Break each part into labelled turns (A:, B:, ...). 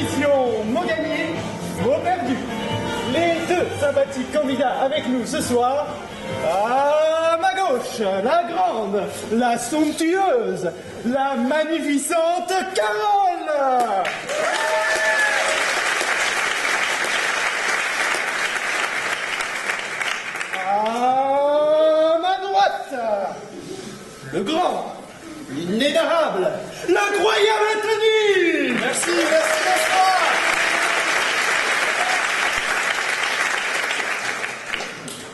A: l'émission Mot gagné, mot perdu. Les deux sympathiques candidats avec nous ce soir. À ma gauche, la grande, la somptueuse, la magnificente Carole. À ma droite, le grand, l'inénarrable, l'incroyable Tony.
B: Merci, bonsoir.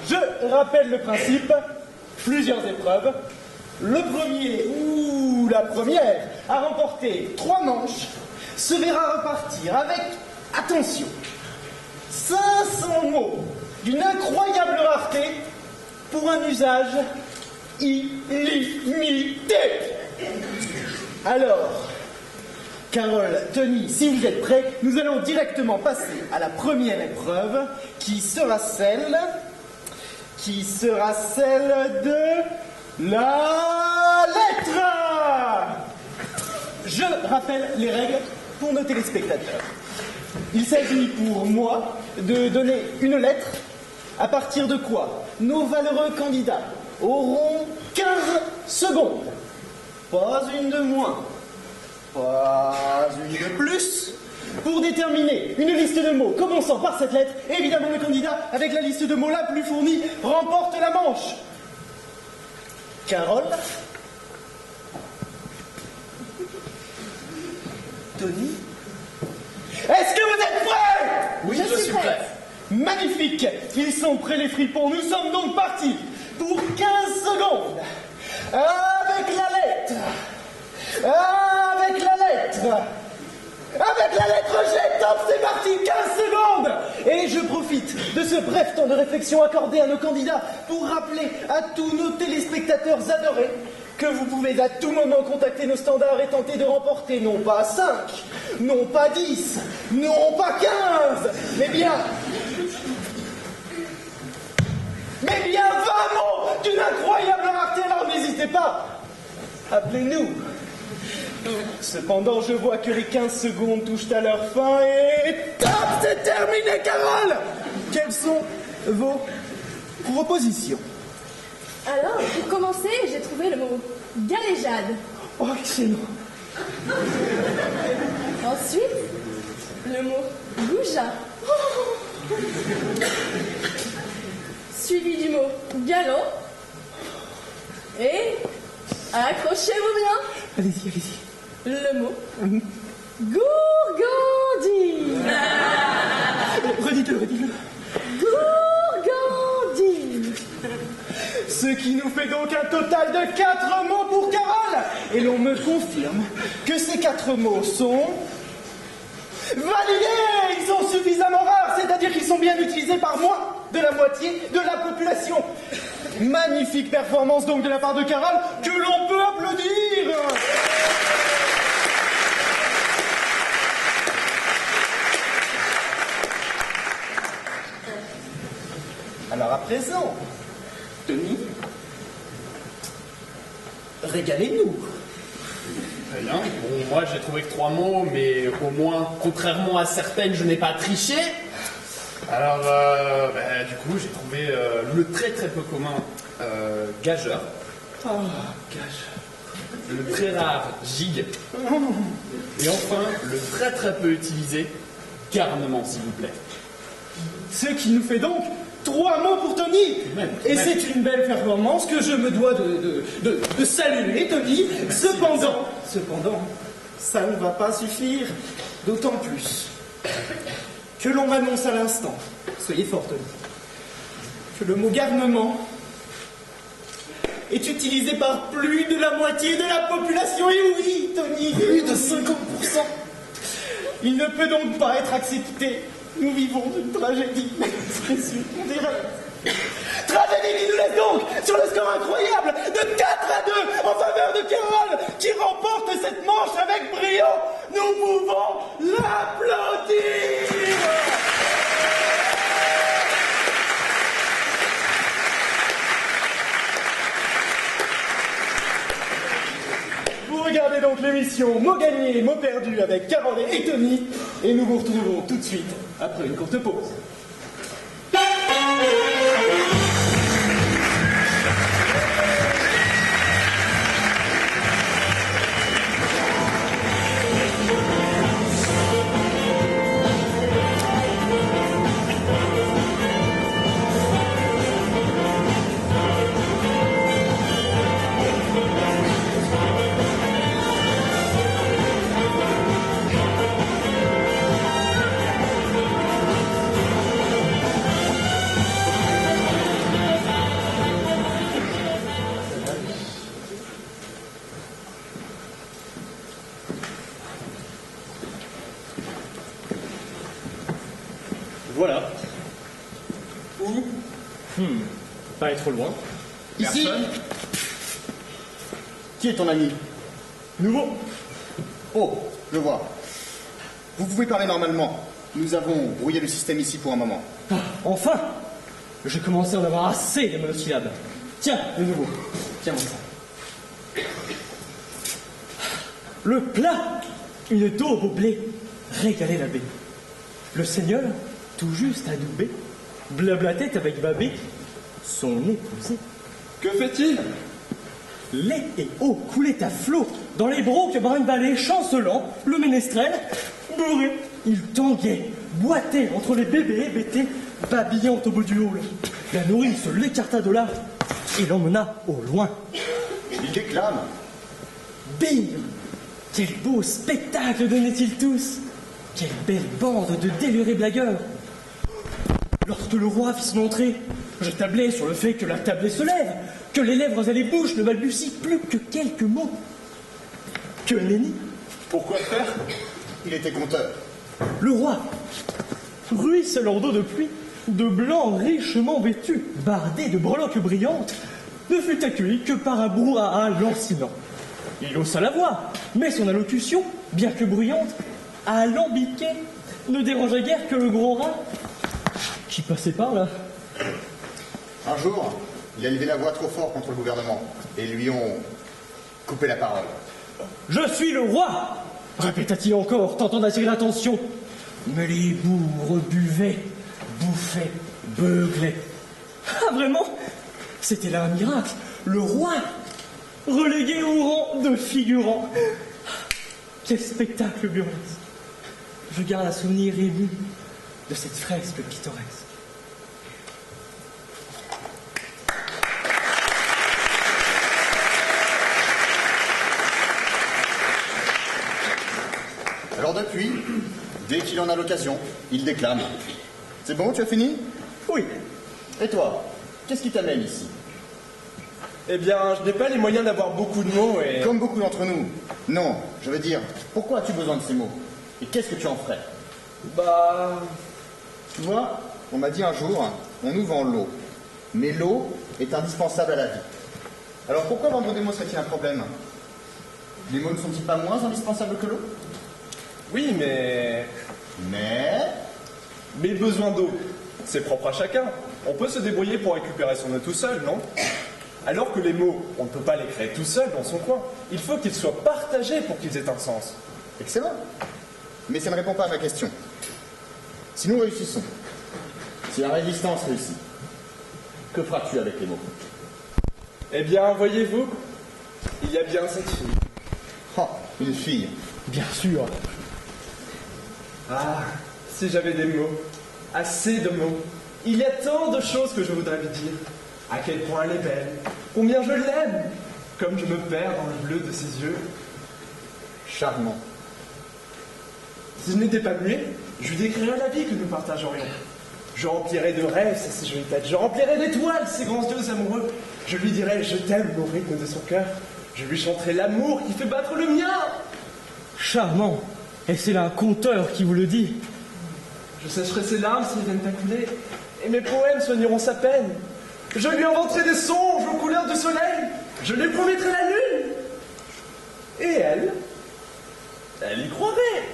A: Je rappelle le principe, plusieurs épreuves. Le premier ou la première à remporter 3 manches se verra repartir avec, attention, 500 mots d'une incroyable rareté pour un usage illimité. Alors, Carole, Tony, si vous êtes prêts, nous allons directement passer à la première épreuve qui sera celle de la lettre. Je rappelle les règles pour nos téléspectateurs. Il s'agit pour moi de donner une lettre à partir de quoi nos valeureux candidats auront 15 secondes. Pas une de moins, pas une de plus, pour déterminer une liste de mots commençant par cette lettre. Évidemment, le candidat avec la liste de mots la plus fournie remporte la manche. Carole, Tony, est-ce que vous êtes prêts?
B: Oui, je suis prêt.
A: Magnifique. Ils sont prêts les fripons. Nous sommes donc partis pour 15 secondes. Avec la lettre. Avec la lettre. Avec la lettre G, top, c'est parti, 15 secondes. Et je profite de ce bref temps de réflexion accordé à nos candidats pour rappeler à tous nos téléspectateurs adorés que vous pouvez à tout moment contacter nos standards et tenter de remporter non pas 5, non pas 10, non pas 15, mais bien 20 mots d'une incroyable rareté. Alors n'hésitez pas, appelez-nous. Cependant, je vois que les 15 secondes touchent à leur fin et top, c'est terminé, Carole. Quelles sont vos propositions?
C: Alors, pour commencer, j'ai trouvé le mot galéjade.
A: Oh, excellent.
C: Ensuite, le mot goujat. Suivi du mot galon. Et, accrochez-vous bien,
A: Allez-y, allez-y.
C: le mot gourgandine.
A: Redites-le, redites-le.
C: Gourgandine.
A: Ce qui nous fait donc un total de 4 mots pour Carole. Et l'on me confirme que ces 4 mots sont validés. Ils sont suffisamment rares, c'est-à-dire qu'ils sont bien utilisés par moins de la moitié de la population. Magnifique performance donc de la part de Carole que l'on peut applaudir. Alors à présent, Tony, régalez-nous.
B: Très bien. Bon, moi j'ai trouvé que 3 mots, mais au moins, contrairement à certaines, je n'ai pas triché. Alors, du coup, j'ai trouvé le très très peu commun gageur.
A: Oh, gage.
B: Le très rare gigue. Et enfin, le très très peu utilisé garnement, s'il vous plaît.
A: Ce qui nous fait donc 3 mots pour Tony. Et c'est une belle performance que je me dois de saluer, Tony. Cependant, ça ne va pas suffire. D'autant plus que l'on m'annonce à l'instant, soyez fort, Tony, que le mot garnement est utilisé par plus de la moitié de la population. Et oui, Tony, plus de 50%. Il ne peut donc pas être accepté. Nous vivons une tragédie. On dirait. Tragédie qui nous laisse donc sur le score incroyable de 4-2 en faveur de Carole, qui remporte cette manche avec brio. Nous pouvons l'applaudir. Vous regardez donc l'émission l'émission Mots gagnés, mots perdus avec Carole et Tony. Et nous vous retrouvons tout de suite après une courte pause.
D: Voilà. Où? Pas aller trop loin.
E: Ici.
D: Personne.
E: Qui est ton ami?
D: Nouveau.
E: Oh, je vois. Vous pouvez parler normalement. Nous avons brouillé le système ici pour un moment.
D: Ah, enfin! J'ai commencé à en avoir assez des monosyllabes. Tiens, de nouveau. Tiens-moi ça. Le plat! Une daube au blé. Régaler la baie. Le seigneur, tout juste adoubé, blablatait avec Babé, son épousé.
A: Que fait-il?
D: Lait et eau coulaient à flot dans les brocs par une vallée chancelant, le ménestrel, bourré. Il tanguait, boitait entre les bébés hébétés, babillant au bout du hall. La nourrice l'écarta de là et l'emmena au loin.
E: Il déclame.
D: Bire! Quel beau spectacle donnaient-ils tous! Quelle belle bande de délurés blagueurs! Lorsque le roi fit son entrée, je tablais sur le fait que la tablée se lève, que les lèvres et les bouches ne balbutient plus que quelques mots. Que nenni!
E: Pourquoi faire? Il était conteur.
D: Le roi, ruisselant d'eau de pluie, de blanc richement vêtu, bardé de breloques brillantes, ne fut accueilli que par un brouhaha lancinant. Il haussa la voix, mais son allocution, bien que bruyante, alambiquée, ne dérangeait guère que le gros rat qui passait par là.
E: Un jour, il a levé la voix trop fort contre le gouvernement et lui ont coupé la parole.
D: Je suis le roi, répéta-t-il encore, tentant d'attirer l'attention. Mais les bourgs buvaient, bouffaient, beuglaient. Ah, vraiment? C'était là un miracle. Le roi, relégué au rang de figurant. Quel spectacle burlesque. Je garde un souvenir ému de cette fresque pittoresque.
E: Alors depuis, dès qu'il en a l'occasion, il déclame. C'est bon, tu as fini?
D: Oui,
E: Et toi, qu'est-ce qui t'amène ici?
A: Eh bien, je n'ai pas les moyens d'avoir beaucoup de mots et...
E: Comme beaucoup d'entre nous. Non, je veux dire, pourquoi as-tu besoin de ces mots? Et qu'est-ce que tu en ferais?
A: Bah...
E: Tu vois, on m'a dit un jour, on nous vend l'eau. Mais l'eau est indispensable à la vie. Alors pourquoi vendre des mots serait-il un problème? Les mots ne sont-ils pas moins indispensables que l'eau?
A: Oui, mais...
E: Mais
A: besoin d'eau, c'est propre à chacun. On peut se débrouiller pour récupérer son eau tout seul, non? Alors que les mots, on ne peut pas les créer tout seul dans son coin. Il faut qu'ils soient partagés pour qu'ils aient un sens.
E: excellent. Mais ça ne répond pas à ma question. Si nous réussissons, si la résistance réussit, que feras-tu avec les mots?
A: Eh bien, voyez-vous, il y a bien cette fille.
E: Oh, une fille.
D: bien sûr.
A: Ah, si j'avais des mots, assez de mots. Il y a tant de choses que je voudrais lui dire. À quel point elle est belle, combien je l'aime, comme je me perds dans le bleu de ses yeux.
E: Charmant.
A: Si je n'étais pas muet, je lui décrirais la vie que nous partagerions. Je remplirais de rêves sa si jolie tête, je remplirais d'étoiles ses grands yeux amoureux. Je lui dirais je t'aime au rythme de son cœur. Je lui chanterai l'amour qui fait battre le mien.
D: Charmant. Et c'est là un conteur qui vous le dit.
A: Je sécherai ses larmes s'ils viennent à couler, et mes poèmes soigneront sa peine. Je lui inventerai des songes aux couleurs du soleil. Je lui promettrai la lune. Et elle y croirait.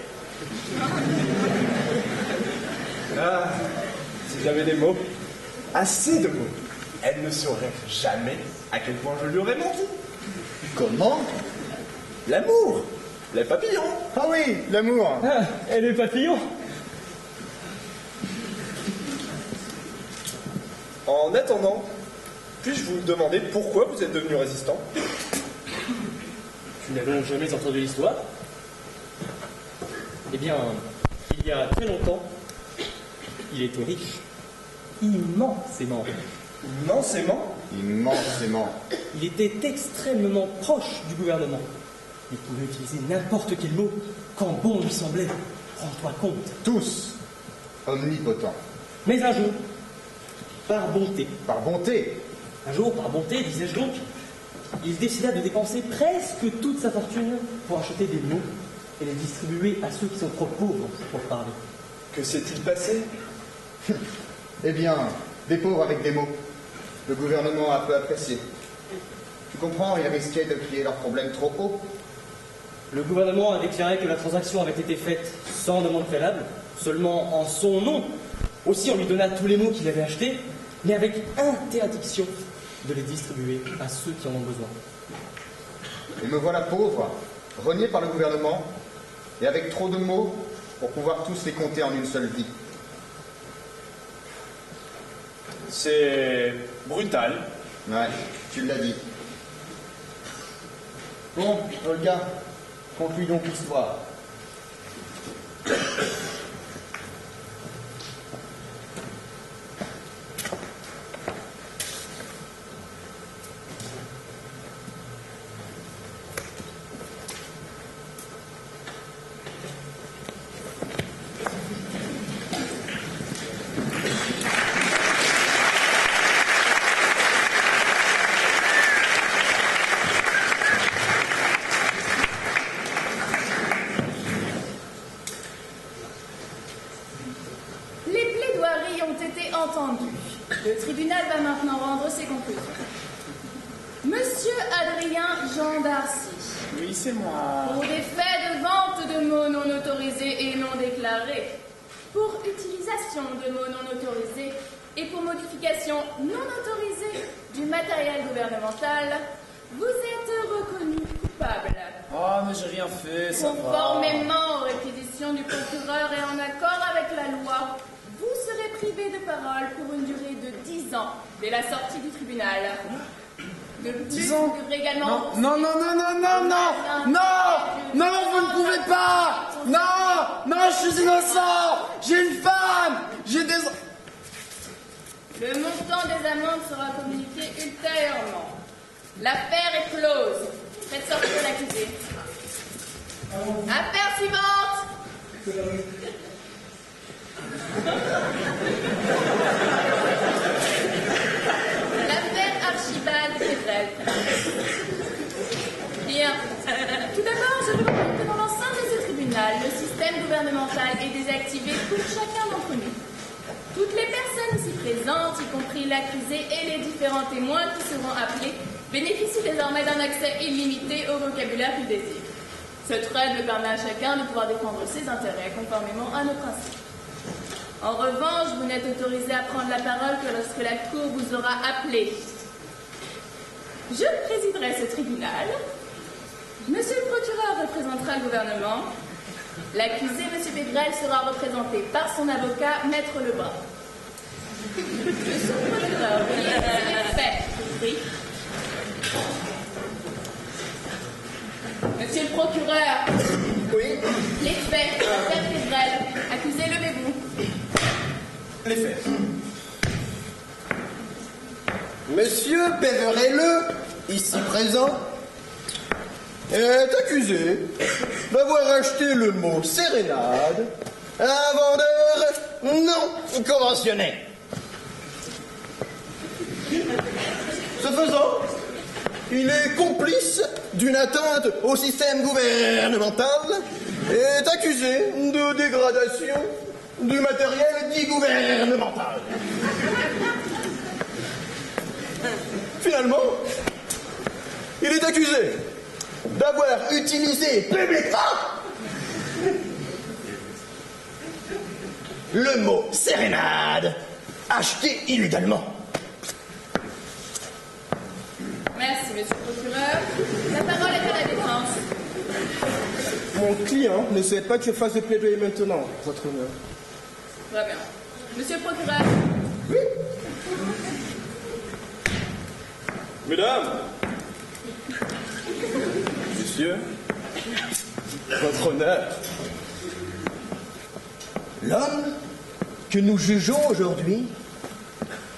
A: Ah, si j'avais des mots, assez de mots, elle ne saurait jamais à quel point je lui aurais menti.
E: Comment?
A: L'amour,
F: Les papillons.
E: Ah oui, l'amour.
D: Ah, et les papillons?
F: En attendant, puis-je vous demander pourquoi vous êtes devenu résistant?
D: Tu n'as donc jamais entendu l'histoire? Eh bien, il y a très longtemps, il était riche. Immensément riche.
F: Immensément.
E: Immensément.
D: Il était extrêmement proche du gouvernement. Il pouvait utiliser n'importe quel mot quand bon lui semblait. Rends-toi compte.
E: Tous omnipotents.
D: Mais un jour, par bonté, disais-je donc, il décida de dépenser presque toute sa fortune pour acheter des mots et les distribuer à ceux qui sont trop pauvres pour parler.
F: Que s'est-il passé?
E: Eh bien, des pauvres avec des mots. Le gouvernement a peu apprécié. Tu comprends, ils risquaient de crier leurs problèmes trop haut.
D: Le gouvernement a déclaré que la transaction avait été faite sans demande préalable, seulement en son nom. Aussi, on lui donna tous les mots qu'il avait achetés, mais avec interdiction de les distribuer à ceux qui en ont besoin.
E: Et me voilà pauvre, renié par le gouvernement, et avec trop de mots pour pouvoir tous les compter en une seule vie.
F: C'est brutal.
E: Ouais, tu l'as dit. Bon, Olga, conclue donc l'histoire.
C: Le tribunal va maintenant rendre ses conclusions. Monsieur Adrien Jean d'Arcy.
B: Oui, c'est moi.
C: Pour des faits de vente de mots non autorisés et non déclarés, pour utilisation de mots non autorisés et pour modification non autorisée du matériel gouvernemental, vous êtes reconnu coupable.
B: Oh, mais j'ai rien fait, ça va.
C: Conformément aux réquisitions du procureur et en accord avec la loi, vous serez privé de parole pour une durée de 10 ans dès la sortie du tribunal. De plus,
B: 10 ans?
C: vous devrez également...
B: Non, vous ne pouvez pas. Non, je suis innocent. J'ai une femme, j'ai des...
C: Le montant des amendes sera communiqué ultérieurement. L'affaire est close. Faites sortir l'accusé. Affaire suivante. L'affaire Archibald Pétrel. Bien. Tout d'abord, je vous rappelle que dans l'enceinte de ce tribunal, le système gouvernemental est désactivé pour chacun d'entre nous. Toutes les personnes ici présentes, y compris l'accusé et les différents témoins qui seront appelés, bénéficient désormais d'un accès illimité au vocabulaire qu'ils désirent. Cette règle permet à chacun de pouvoir défendre ses intérêts conformément à nos principes. En revanche, vous n'êtes autorisé à prendre la parole que lorsque la Cour vous aura appelé. Je présiderai ce tribunal. Monsieur le procureur représentera le gouvernement. L'accusé, M. Pétrel, sera représenté par son avocat, Maître Lebrun. Monsieur le procureur, veuillez énoncer les faits. Oui. Monsieur le procureur.
F: Oui.
C: Les faits, Père Pétrel. Accusé, levez-vous.
F: Les faits.
G: Monsieur Péverelleux, ici présent, est accusé d'avoir acheté le mot sérénade à un vendeur non conventionné. Ce faisant, il est complice d'une atteinte au système gouvernemental et est accusé de dégradation du matériel dit gouvernemental. Finalement, il est accusé d'avoir utilisé publiquement le mot sérénade acheté illégalement.
C: Merci, monsieur le procureur. La parole est à la défense.
G: client ne souhaite pas que je fasse de plaidoyer maintenant, votre honneur.
C: Très bien. Monsieur le procureur,
F: Mesdames, messieurs, votre honneur.
G: L'homme que nous jugeons aujourd'hui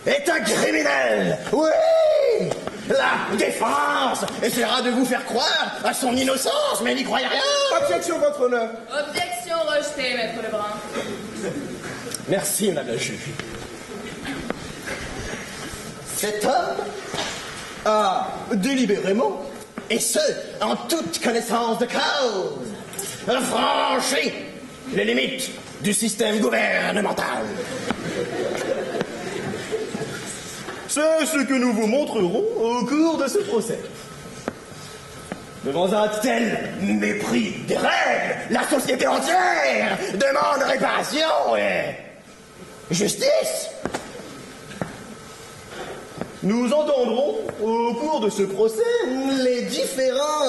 G: est un criminel. Oui! La défense essaiera de vous faire croire à son innocence, mais n'y croyez rien.
F: Objection, votre honneur.
C: objection rejetée, maître Lebrun.
G: Merci, madame la juge. Cet homme a délibérément, et ce, en toute connaissance de cause, franchi les limites du système gouvernemental. C'est ce que nous vous montrerons au cours de ce procès. Devant un tel mépris des règles, la société entière demande réparation et justice. Nous entendrons au cours de ce procès les différents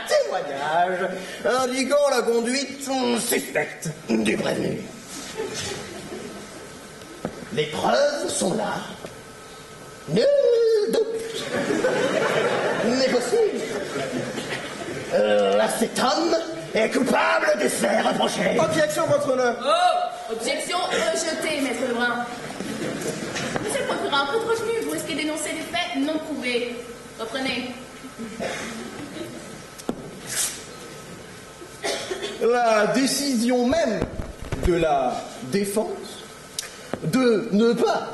G: témoignages indiquant la conduite suspecte du prévenu. Les preuves sont là. Nul doute n'est possible. Cet homme est coupable des faits reprochés.
F: Objection, votre honneur.
C: Oh, objection rejetée, maître Lebrun. Monsieur le procureur, un peu de retenue, vous risquez d'énoncer des faits non prouvés. Reprenez.
G: La décision même de la défense de ne pas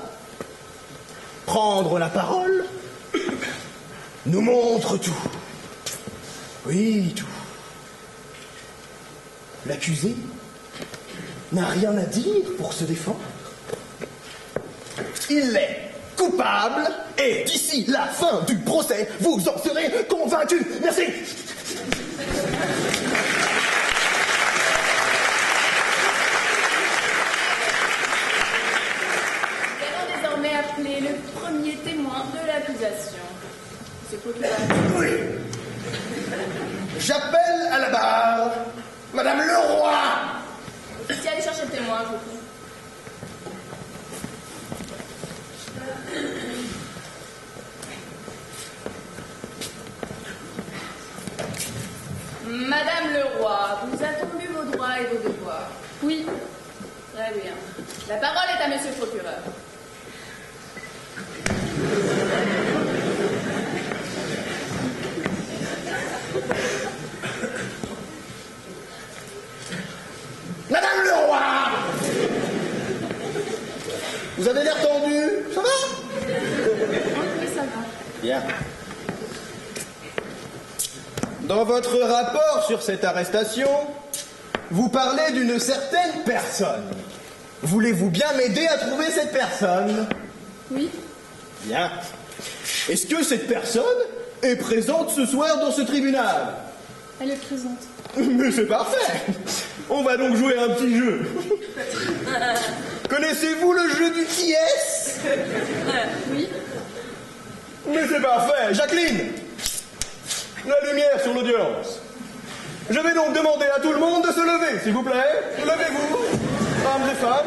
G: prendre la parole nous montre tout. Oui, tout. L'accusé n'a rien à dire pour se défendre. Il est coupable et d'ici la fin du procès, vous en serez convaincus. Merci.
C: Nous allons désormais appeler le premier témoin de l'accusation. Monsieur le procureur.
G: Oui. J'appelle à la barre Madame Leroy.
C: Si allez chercher le témoin, je vous prie. Madame Leroy, vous a-t-on lu vos droits et vos devoirs?
H: Oui,
C: Très bien. La parole est à monsieur le procureur.
G: Madame Leroy. Vous avez l'air tendu. Ça va?
H: oui, ça va.
G: Bien. Dans votre rapport sur cette arrestation, vous parlez d'une certaine personne. Voulez-vous bien m'aider à trouver cette personne?
H: Oui,
G: Bien. Est-ce que cette personne est présente ce soir dans ce tribunal?
H: elle est présente.
G: Mais c'est parfait. On va donc jouer à un petit jeu. Connaissez-vous le jeu du qui est-ce?
H: Oui,
G: Mais c'est parfait. Jacqueline, la lumière sur l'audience. Je vais donc demander à tout le monde de se lever, s'il vous plaît. Levez-vous, femmes et femmes.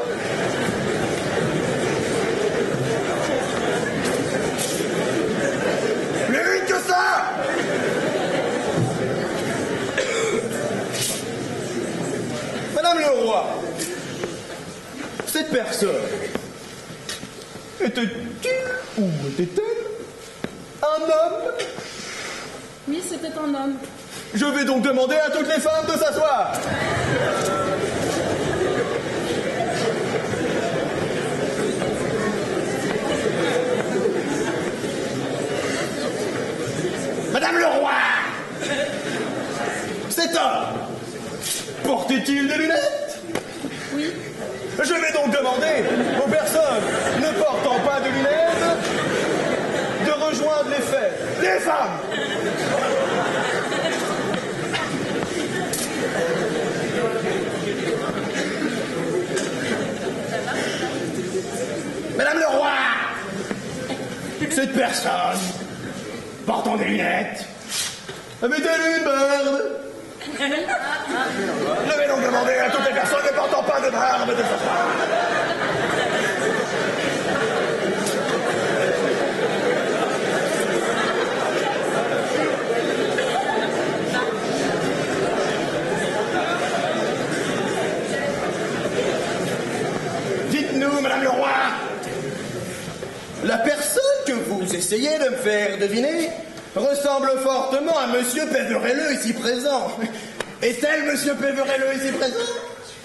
G: Plus vite que ça. Madame Leroy, cette personne était-il ou était-elle un homme?
H: oui, c'était un homme.
G: Je vais donc demander à toutes les femmes de s'asseoir. Madame Leroy, cet homme portait-il des lunettes?
H: Oui,
G: Je vais donc demander aux personnes ne portant pas de lunettes de rejoindre les faits. Les femmes. Madame Leroy, cette personne portant des lunettes avait-elle une barbe? Je vais donc demander à toutes les personnes ne portant pas de barbe de s'asseoir. Dites-nous, Madame le Roi, la personne que vous essayez de me faire deviner ressemble fortement à Monsieur Péverelleux ici présent. Est-elle Monsieur Péverelleux ici présent?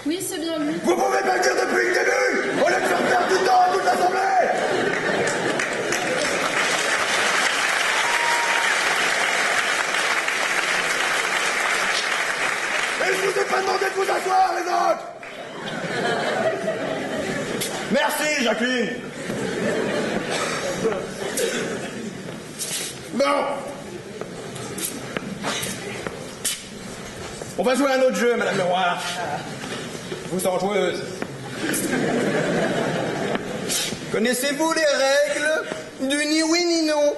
H: Oui, c'est bien lui.
G: Vous pouvez pas le dire depuis le début, au lieu de faire perdre du temps à toute l'Assemblée. Et je vous ai pas demandé de vous asseoir, les autres. Merci, Jacqueline. Bon. On va jouer à un autre jeu, Madame le Roi. Vous en joueuse. Connaissez-vous les règles du ni oui ni non?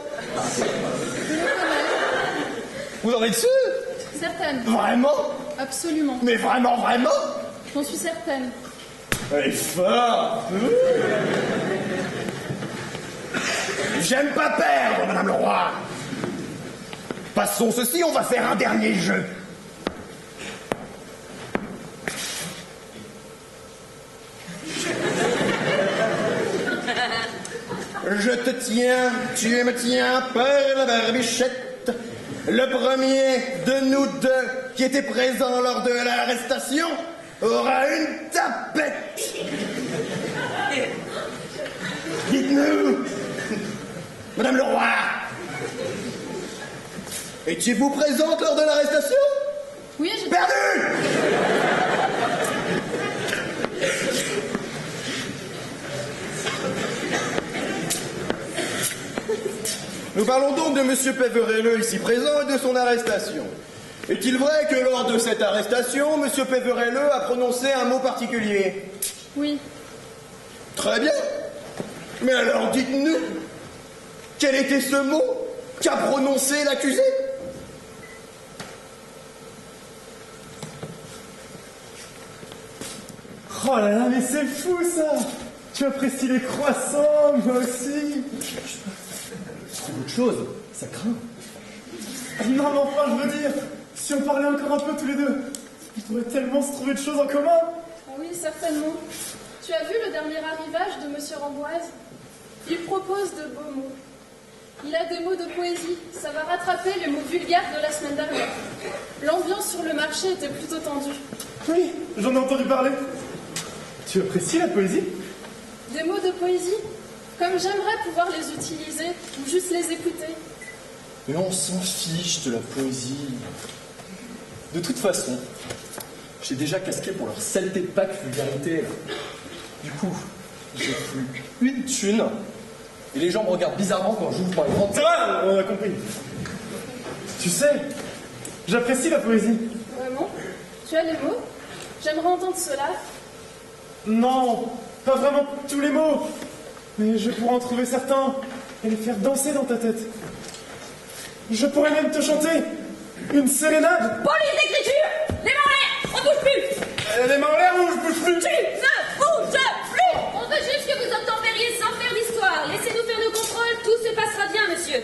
G: Vous en êtes sûr?
H: Certaine.
G: Vraiment?
H: Absolument.
G: Mais vraiment, vraiment?
H: J'en suis certaine.
G: Elle est forte. J'aime pas perdre, Madame le Roi. Passons ceci, on va faire un dernier jeu. Je te tiens, tu me tiens par la barbichette. Le premier de nous deux qui était présent lors de l'arrestation aura une tapette. Dites-nous, Madame le Roi, étiez-vous présente lors de l'arrestation?
H: Oui, j'ai...
G: Perdu! Nous parlons donc de Monsieur Péverelleux ici présent et de son arrestation. Est-il vrai que lors de cette arrestation, Monsieur Péverelleux a prononcé un mot particulier?
H: Oui.
G: Très bien. Mais alors dites-nous, quel était ce mot qu'a prononcé l'accusé?
A: Oh là là, mais c'est fou ça! Tu apprécies les croissants, moi aussi!
D: Trouve autre chose, ça craint.
A: Non, mais enfin, je veux dire, si on parlait encore un peu tous les deux, on pourrait tellement se trouver de choses en commun!
H: Ah oui, certainement. Tu as vu le dernier arrivage de Monsieur Ramboise? Il propose de beaux mots. Il a des mots de poésie. Ça va rattraper les mots vulgaires de la semaine dernière. L'ambiance sur le marché était plutôt tendue.
A: Oui, j'en ai entendu parler. Tu apprécies la poésie?
H: Des mots de poésie? Comme j'aimerais pouvoir les utiliser ou juste les écouter.
I: Mais on s'en fiche de la poésie. De toute façon, j'ai déjà casqué pour leur saleté de Pâques vulgarité. Là. Du coup, j'ai plus une thune. Et les gens me regardent bizarrement quand j'ouvre ma grande...
A: C'est vrai, on a compris. Tu sais, j'apprécie la poésie.
H: Vraiment? Tu as les mots? J'aimerais entendre cela.
A: Non, pas vraiment tous les mots. Mais je pourrais en trouver certains et les faire danser dans ta tête. Je pourrais même te chanter une sérénade.
C: Police d'écriture! Les mains en l'air! On bouge plus!
A: Les mains en l'air ou je bouge plus?
C: Tu ne bouges plus! On veut juste que vous obtempériez sans faire d'histoire. Laissez-nous faire nos contrôles, tout se passera bien, monsieur.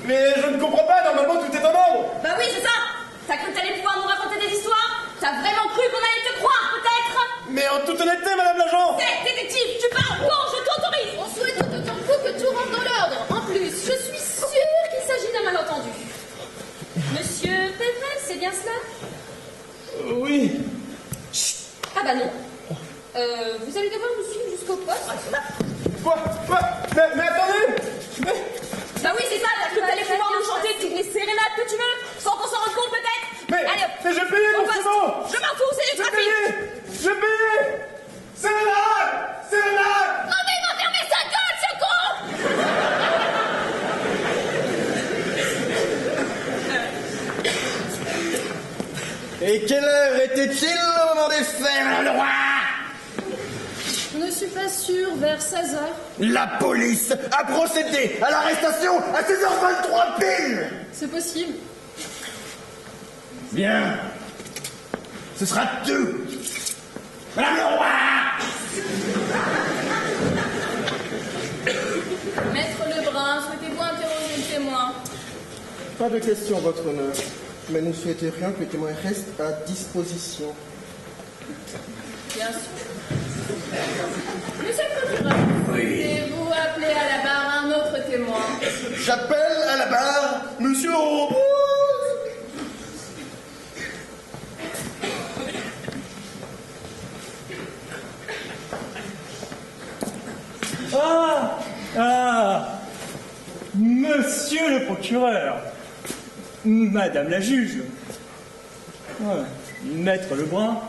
A: Mais je ne comprends pas, normalement tout est en ordre.
C: Bah oui, c'est ça! T'as cru que t'allais pouvoir nous raconter des histoires? T'as vraiment cru qu'on allait te croire, peut-être?
A: Mais en toute honnêteté, madame l'agent.
C: Détective, tu parles! Bon, je t'autorise! On souhaite autant coup que tout rentre dans l'ordre. En plus, je suis sûre qu'il s'agit d'un malentendu. Monsieur Péverel, c'est bien cela?
A: Oui.
C: Ah bah non. Vous allez devoir nous suivre jusqu'au poste.
A: Quoi? Mais attendez.
C: Bah oui, c'est ça, t'as cru que t'allais pouvoir nous chanter toutes les sérénades que tu veux, sans qu'on s'en rende compte peut-être? Allez hop.
A: Mais j'ai payé
C: au
A: mon
C: poste.
A: pseudo.
C: Je m'en fous, c'est du trafic.
A: J'ai payé. C'est là.
C: Oh mais il m'a fermé sa gueule, ce con!
G: Et quelle heure était-il au moment des faits, Madame le Roi?
H: Je ne suis pas sûre, vers 16h.
G: La police a procédé à l'arrestation à 16h23 pile.
H: C'est possible.
G: Bien. Ce sera tout. Madame le roi!
C: Maître Lebrun, souhaitez-vous interroger le témoin?
J: Pas de question, votre honneur. Mais nous souhaiterions que le témoin reste à disposition.
C: Bien sûr. Monsieur le procureur, souhaitez-vous appeler à la barre un autre témoin?
G: J'appelle à la barre Monsieur Robot.
D: Monsieur le procureur, Madame la juge, Maître Lebrun,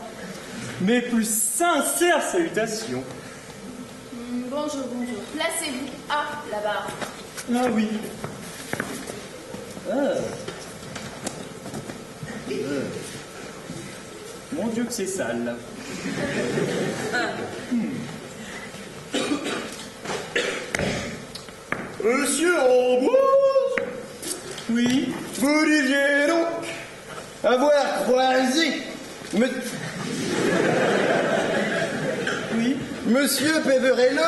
D: mes plus sincères salutations.
C: Bonjour. Placez-vous à la barre.
D: Ah oui. Mon Dieu que c'est sale.
G: Monsieur Robot.
D: Oui.
G: Vous disiez donc avoir croisé
D: Oui.
G: Monsieur Péverelleux,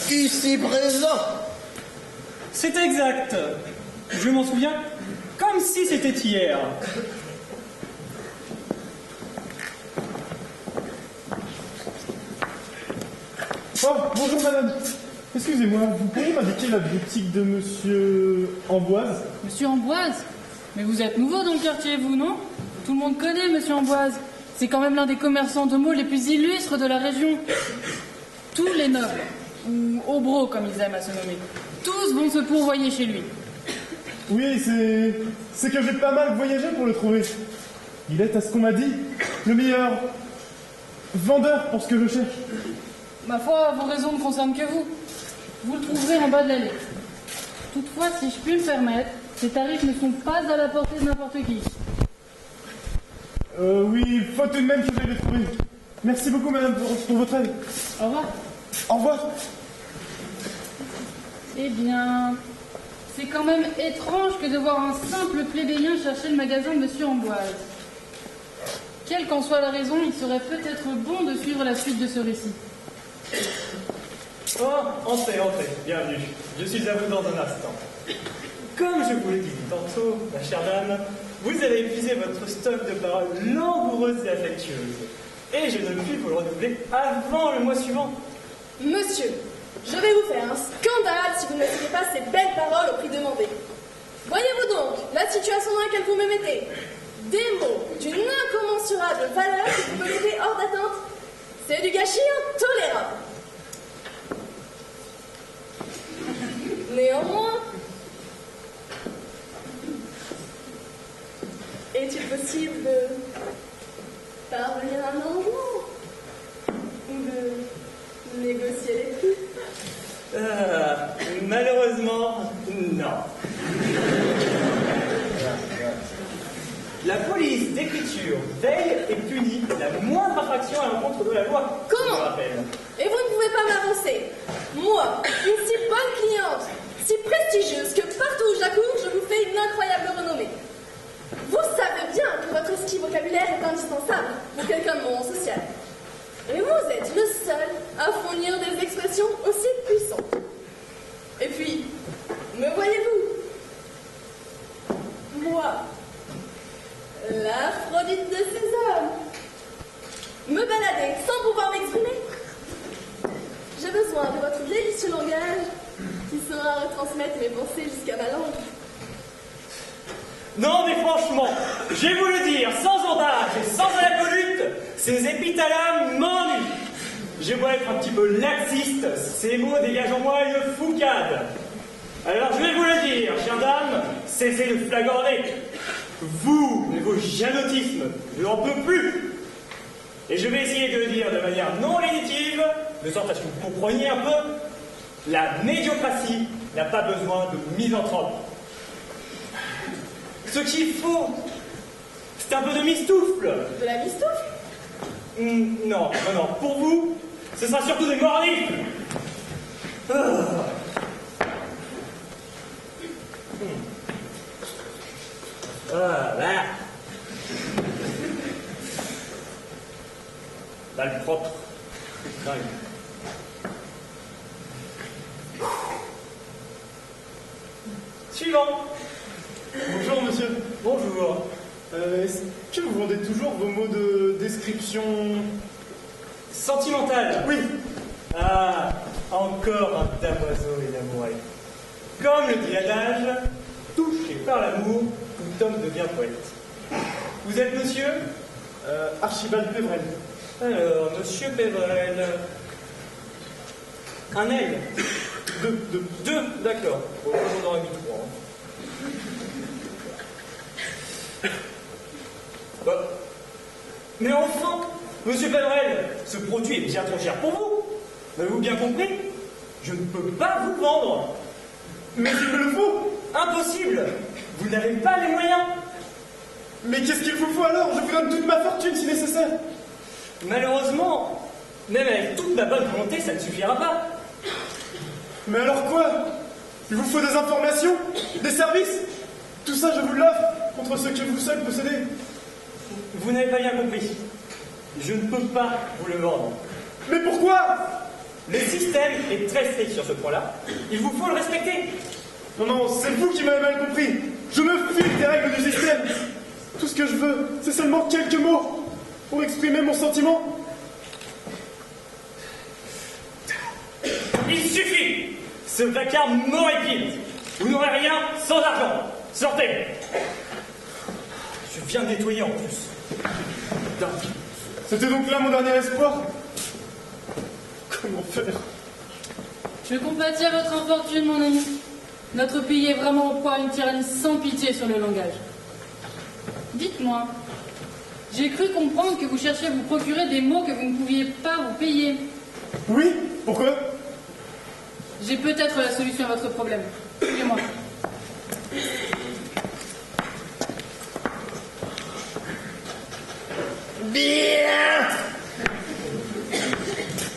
G: ici présent.
D: C'est exact. Je m'en souviens comme si c'était hier.
A: Oh, bonjour madame. Excusez-moi, vous pourriez m'indiquer la boutique de monsieur Amboise?
K: Monsieur Amboise? Mais vous êtes nouveau dans le quartier, vous, non? Tout le monde connaît Monsieur Amboise. C'est quand même l'un des commerçants de mots les plus illustres de la région. Tous les nobles, ou obros comme ils aiment à se nommer, tous vont se pourvoyer chez lui.
A: Oui, c'est que j'ai pas mal voyagé pour le trouver. Il est, à ce qu'on m'a dit, le meilleur vendeur pour ce que je cherche.
K: Ma foi, vos raisons ne concernent que vous. Vous le trouverez en bas de l'allée. Toutefois, si je puis me permettre, ces tarifs ne sont pas à la portée de n'importe qui.
A: Oui, il faut tout de même que j'aille les trouver. Merci beaucoup, madame, pour votre aide.
K: Au revoir.
A: Au revoir.
K: Eh bien, c'est quand même étrange que de voir un simple plébéien chercher le magasin de Monsieur Amboise. Quelle qu'en soit la raison, il serait peut-être bon de suivre la suite de ce récit.
D: Oh, entrez, bienvenue. Je suis à vous dans un instant. Comme je vous l'ai dit tantôt, ma chère dame, vous avez épuisé votre stock de paroles langoureuses et affectueuses. Et je ne puis vous le renouveler avant le mois suivant.
H: Monsieur, je vais vous faire un scandale si vous ne mettez pas ces belles paroles au prix demandé. Voyez-vous donc la situation dans laquelle vous me mettez? Des mots d'une incommensurable valeur que vous me mettez hors d'atteinte. C'est du gâchis intolérable. Néanmoins, est-il possible de parvenir à un arrangement ou de négocier les prix?
D: Malheureusement, non. La police d'écriture veille et punit la moindre infraction à l'encontre de la loi.
H: Comment?
D: Je rappelle.
H: Et vous ne pouvez pas m'avancer. Moi, une si bonne cliente, si prestigieuse que partout où j'accours, je vous fais une incroyable renommée. Vous savez bien que votre ski vocabulaire est indispensable pour quelqu'un de mon rang social. Et vous êtes le seul à fournir des expressions aussi puissantes. Et puis, me voyez-vous? Moi, l'Aphrodite de ces hommes. Me balader sans pouvoir m'exprimer. J'ai besoin de votre délicieux langage qui saura retransmettre mes pensées jusqu'à ma langue.
D: Non, mais franchement, je vais vous le dire, sans ondage et sans alcoolute, ces épithalames m'ennuient. Je dois être un petit peu laxiste, ces mots dégagent en moi une foucade. Alors je vais vous le dire, chère dame, cessez de flagorner. Vous et vos gianotismes, je n'en peux plus. Et je vais essayer de le dire de manière non lénitive, de sorte à ce que vous compreniez un peu. La médiocratie n'a pas besoin de misanthrope. Ce qu'il faut, c'est un peu de mistoufle.
H: De la mistoufle?
D: Non. Pour vous, ce sera surtout des mornifs. Voilà. Malpropre. Dingue. Suivant.
A: Bonjour monsieur.
D: Bonjour.
A: Est-ce que vous vendez toujours vos mots de description
D: Sentimental.
A: Oui.
D: Ah, encore un damoiseau et amoureux. Comme le dit l'adage, touché par l'amour, tout homme devient poète. Vous êtes monsieur
A: Archibald Pévrel.
D: Alors, monsieur Pévrel. Un L. Deux, d'accord. Bon, j'en aurais mis trois. Bah. Mais enfin, monsieur Pévrel, ce produit est bien trop cher pour vous. Avez-vous bien compris? Je ne peux pas vous vendre.
A: Mais il me le faut.
D: Impossible. Vous n'avez pas les moyens.
A: Mais qu'est-ce qu'il vous faut alors? Je vous donne toute ma fortune si nécessaire.
D: Malheureusement, même avec toute ma bonne volonté, ça ne suffira pas.
A: Mais alors quoi? Il vous faut des informations? Des services? Tout ça je vous l'offre contre ce que vous seul possédez.
D: Vous n'avez pas bien compris. Je ne peux pas vous le vendre.
A: Mais pourquoi?
D: Le système est très strict sur ce point-là. Il vous faut le respecter.
A: Non, non, c'est vous qui m'avez mal compris. Je me fiche des règles du système. Tout ce que je veux, c'est seulement quelques mots pour exprimer mon sentiment.
D: Il suffit. Ce vacarme m'horripile. Vous n'aurez rien sans argent. Sortez. Je viens de nettoyer en plus. Dingue.
A: C'était donc là mon dernier espoir. Comment faire?
K: Je compatis à votre infortune, mon ami. Notre pays est vraiment au poids d'une tyrannie sans pitié sur le langage. Dites-moi, j'ai cru comprendre que vous cherchiez à vous procurer des mots que vous ne pouviez pas vous payer.
A: Oui, pourquoi?
K: J'ai peut-être la solution à votre problème. Suivez-moi.
G: Bien.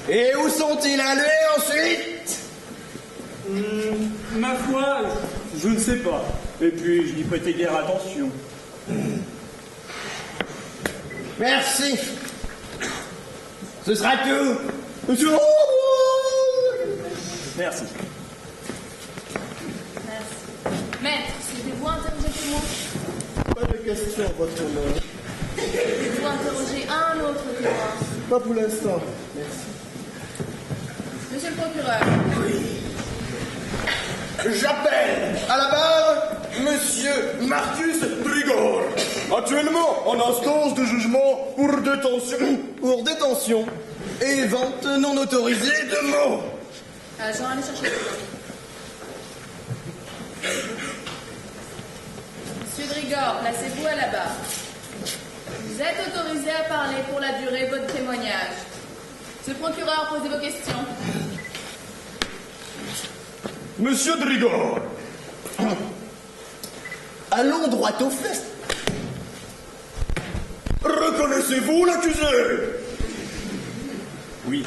G: Et où sont-ils allés ensuite?
D: Ma foi, je ne sais pas. Et puis, je n'y prêtais guère attention.
G: Merci. Ce sera tout.
C: Merci.
D: Merci.
C: Maître, souhaitez-vous interroger tout le monde?
J: Pas de questions, votre honneur.
C: Souhaitez-vous interroger un autre témoin?
J: Pas pour l'instant. Merci.
C: Monsieur le procureur.
G: J'appelle à la barre Monsieur Marcus Drigor, actuellement en instance de jugement pour détention. Pour détention et vente non autorisée de mots.
C: Agent, allez chercher. Monsieur Drigor, placez-vous à la barre. Vous êtes autorisé à parler pour la durée de votre témoignage. Monsieur le procureur, posez vos questions.
G: Monsieur Drigor, allons droit au fait. Reconnaissez-vous l'accusé?
D: Oui.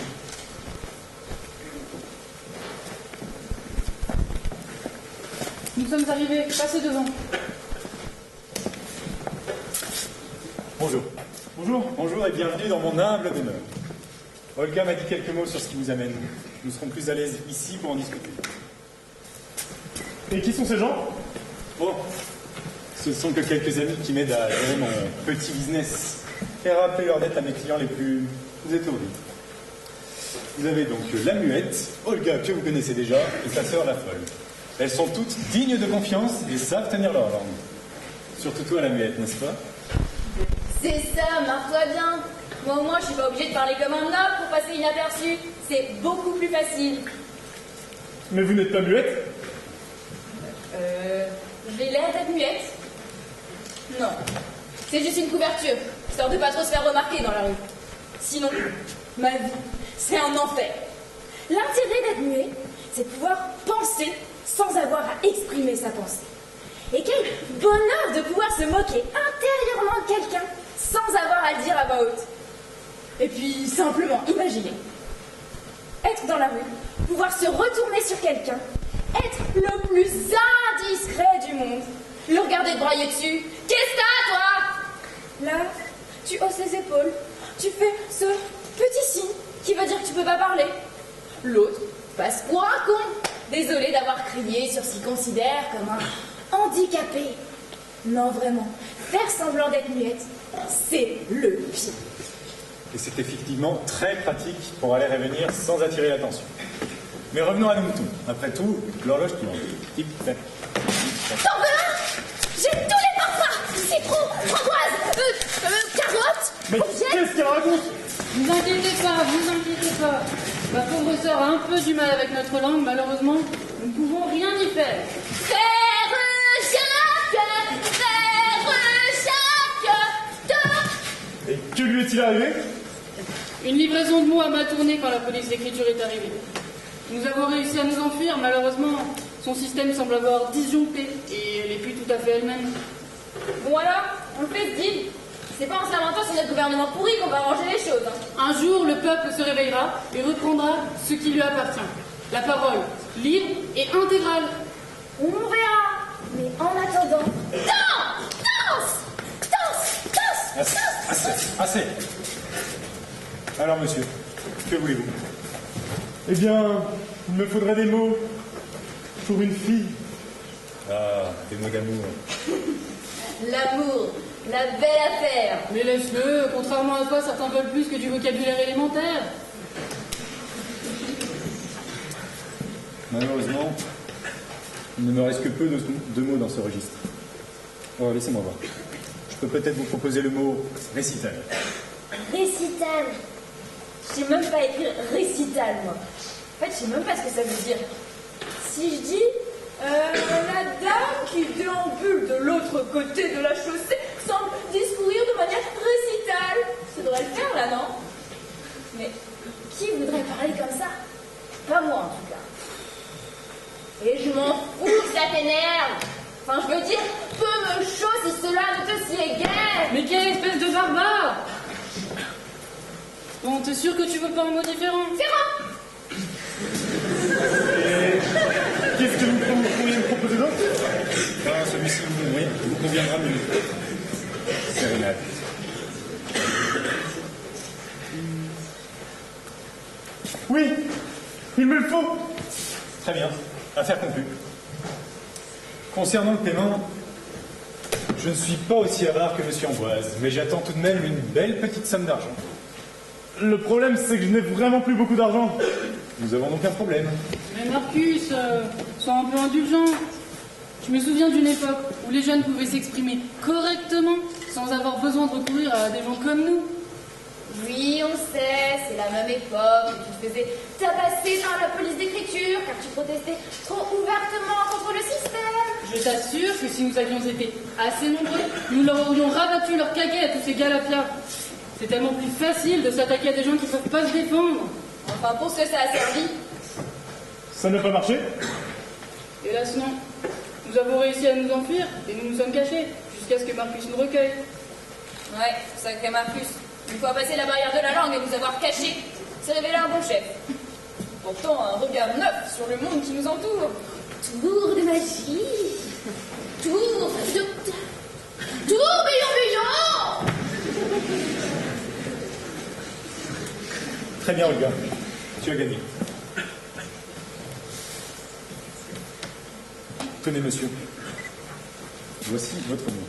K: Nous sommes arrivés. Passez devant.
L: Bonjour. Bonjour et bienvenue dans mon humble demeure. Olga m'a dit quelques mots sur ce qui vous amène. Nous serons plus à l'aise ici pour en discuter.
A: Et qui sont ces gens?
L: Bon, ce ne sont que quelques amis qui m'aident à gérer mon petit business et à rappeler leurs dettes à mes clients les plus étourdis. Vous avez donc la muette, Olga que vous connaissez déjà, et sa sœur la folle. Elles sont toutes dignes de confiance et savent tenir leur langue. Surtout toi la muette, n'est-ce pas?
C: C'est ça, marre-toi bien. Moi au moins, je suis pas obligée de parler comme un homme pour passer inaperçu. C'est beaucoup plus facile.
A: Mais vous n'êtes pas muette?
C: J'ai l'air d'être muette? Non. C'est juste une couverture, histoire de pas trop se faire remarquer dans la rue. Sinon, ma vie, c'est un enfer. L'intérêt d'être muet, c'est de pouvoir penser sans avoir à exprimer sa pensée. Et quel bonheur de pouvoir se moquer intérieurement de quelqu'un sans avoir à le dire à voix haute. Et puis, simplement, imaginez. Être dans la rue, pouvoir se retourner sur quelqu'un, être le plus indiscret du monde, le regarder brailler dessus. Qu'est-ce que t'as, toi? Là, tu hausses les épaules, tu fais ce petit signe qui veut dire que tu peux pas parler. L'autre passe pour un con. Désolé d'avoir crié sur ce qu'il considère comme un handicapé. Non, vraiment, faire semblant d'être muette, c'est le pire.
L: Et c'est effectivement très pratique pour aller et venir sans attirer l'attention. Mais revenons à nos moutons. Après tout, l'horloge tourne. Tic-tac.
C: Tambelin, j'ai tous les parfums. Citron, framboise, carotte.
L: Mais qu'est-ce qu'elle raconte?
K: Vous inquiétez pas. Ma pauvre sœur a un peu du mal avec notre langue, malheureusement, nous ne pouvons rien y faire.
C: Faire chaque.
L: Et que lui est-il arrivé?
K: Une livraison de mots a mal tourné quand la police d'écriture est arrivée. Nous avons réussi à nous enfuir, malheureusement, son système semble avoir disjoncté et elle n'est plus tout à fait elle-même.
C: Bon alors, on le fait ce deal. C'est pas en s'inventant sur notre gouvernement pourri qu'on va arranger les choses.
K: Un jour, le peuple se réveillera et reprendra ce qui lui appartient. La parole, libre et intégrale.
C: On verra. Mais en attendant, danse.
L: Assez. Alors, monsieur, que voulez-vous?
M: Eh bien, il me faudrait des mots pour une fille.
L: Ah, des mots d'amour.
C: L'amour, la belle affaire.
K: Mais laisse-le, contrairement à toi, certains veulent plus que du vocabulaire élémentaire.
L: Malheureusement, il ne me reste que peu de mots dans ce registre. Oh, laissez-moi voir. Je peux peut-être vous proposer le mot récital.
C: Récital. Je sais même pas écrire récital, moi. En fait, je sais même pas ce que ça veut dire. Si je dis la dame qui déambule de l'autre côté de la chaussée semble discourir de manière récitale. Ça devrait le faire, là, non? Mais qui voudrait parler comme ça? Pas moi, en tout cas. Et je m'en fous que ça t'énerve. Enfin, je veux dire, peu me chaud si cela ne te s'y égare.
K: Mais quelle espèce de barbare! Bon, t'es sûr que tu veux pas un mot différent?
C: Ferrand!
M: Qu'est-ce que vous pourriez me proposer d'autre?
L: Ah, celui-ci vous conviendra mieux. Sérénade.
M: Oui, il me le faut.
L: Très bien. Affaire conclue. Concernant le paiement, je ne suis pas aussi avare que M. Ambroise, mais j'attends tout de même une belle petite somme d'argent.
M: Le problème, c'est que je n'ai vraiment plus beaucoup d'argent.
L: Nous avons donc un problème.
K: Mais Marcus, sois un peu indulgent. Je me souviens d'une époque où les jeunes pouvaient s'exprimer correctement sans avoir besoin de recourir à des gens comme nous.
C: Oui, on sait, c'est la même époque où tu te faisais tabasser par la police d'écriture car tu protestais trop ouvertement contre le système.
K: Je t'assure que si nous avions été assez nombreux, nous leur aurions rabattu leur caguet à tous ces galapias. C'est tellement plus facile de s'attaquer à des gens qui ne peuvent pas se défendre.
C: Enfin, pour ce que ça a servi.
M: Ça n'a pas marché?
K: Hélas non. Nous avons réussi à nous enfuir et nous nous sommes cachés jusqu'à ce que Marcus nous recueille.
C: Ouais, sacré Marcus. Une fois passé la barrière de la langue et nous avoir cachés, c'est révélé un bon chef. Pourtant, un regard neuf sur le monde qui nous entoure. Tour de magie. Tour tourbillon.
L: Très bien, Olga. Tu as gagné. Tenez, monsieur. Voici votre nom.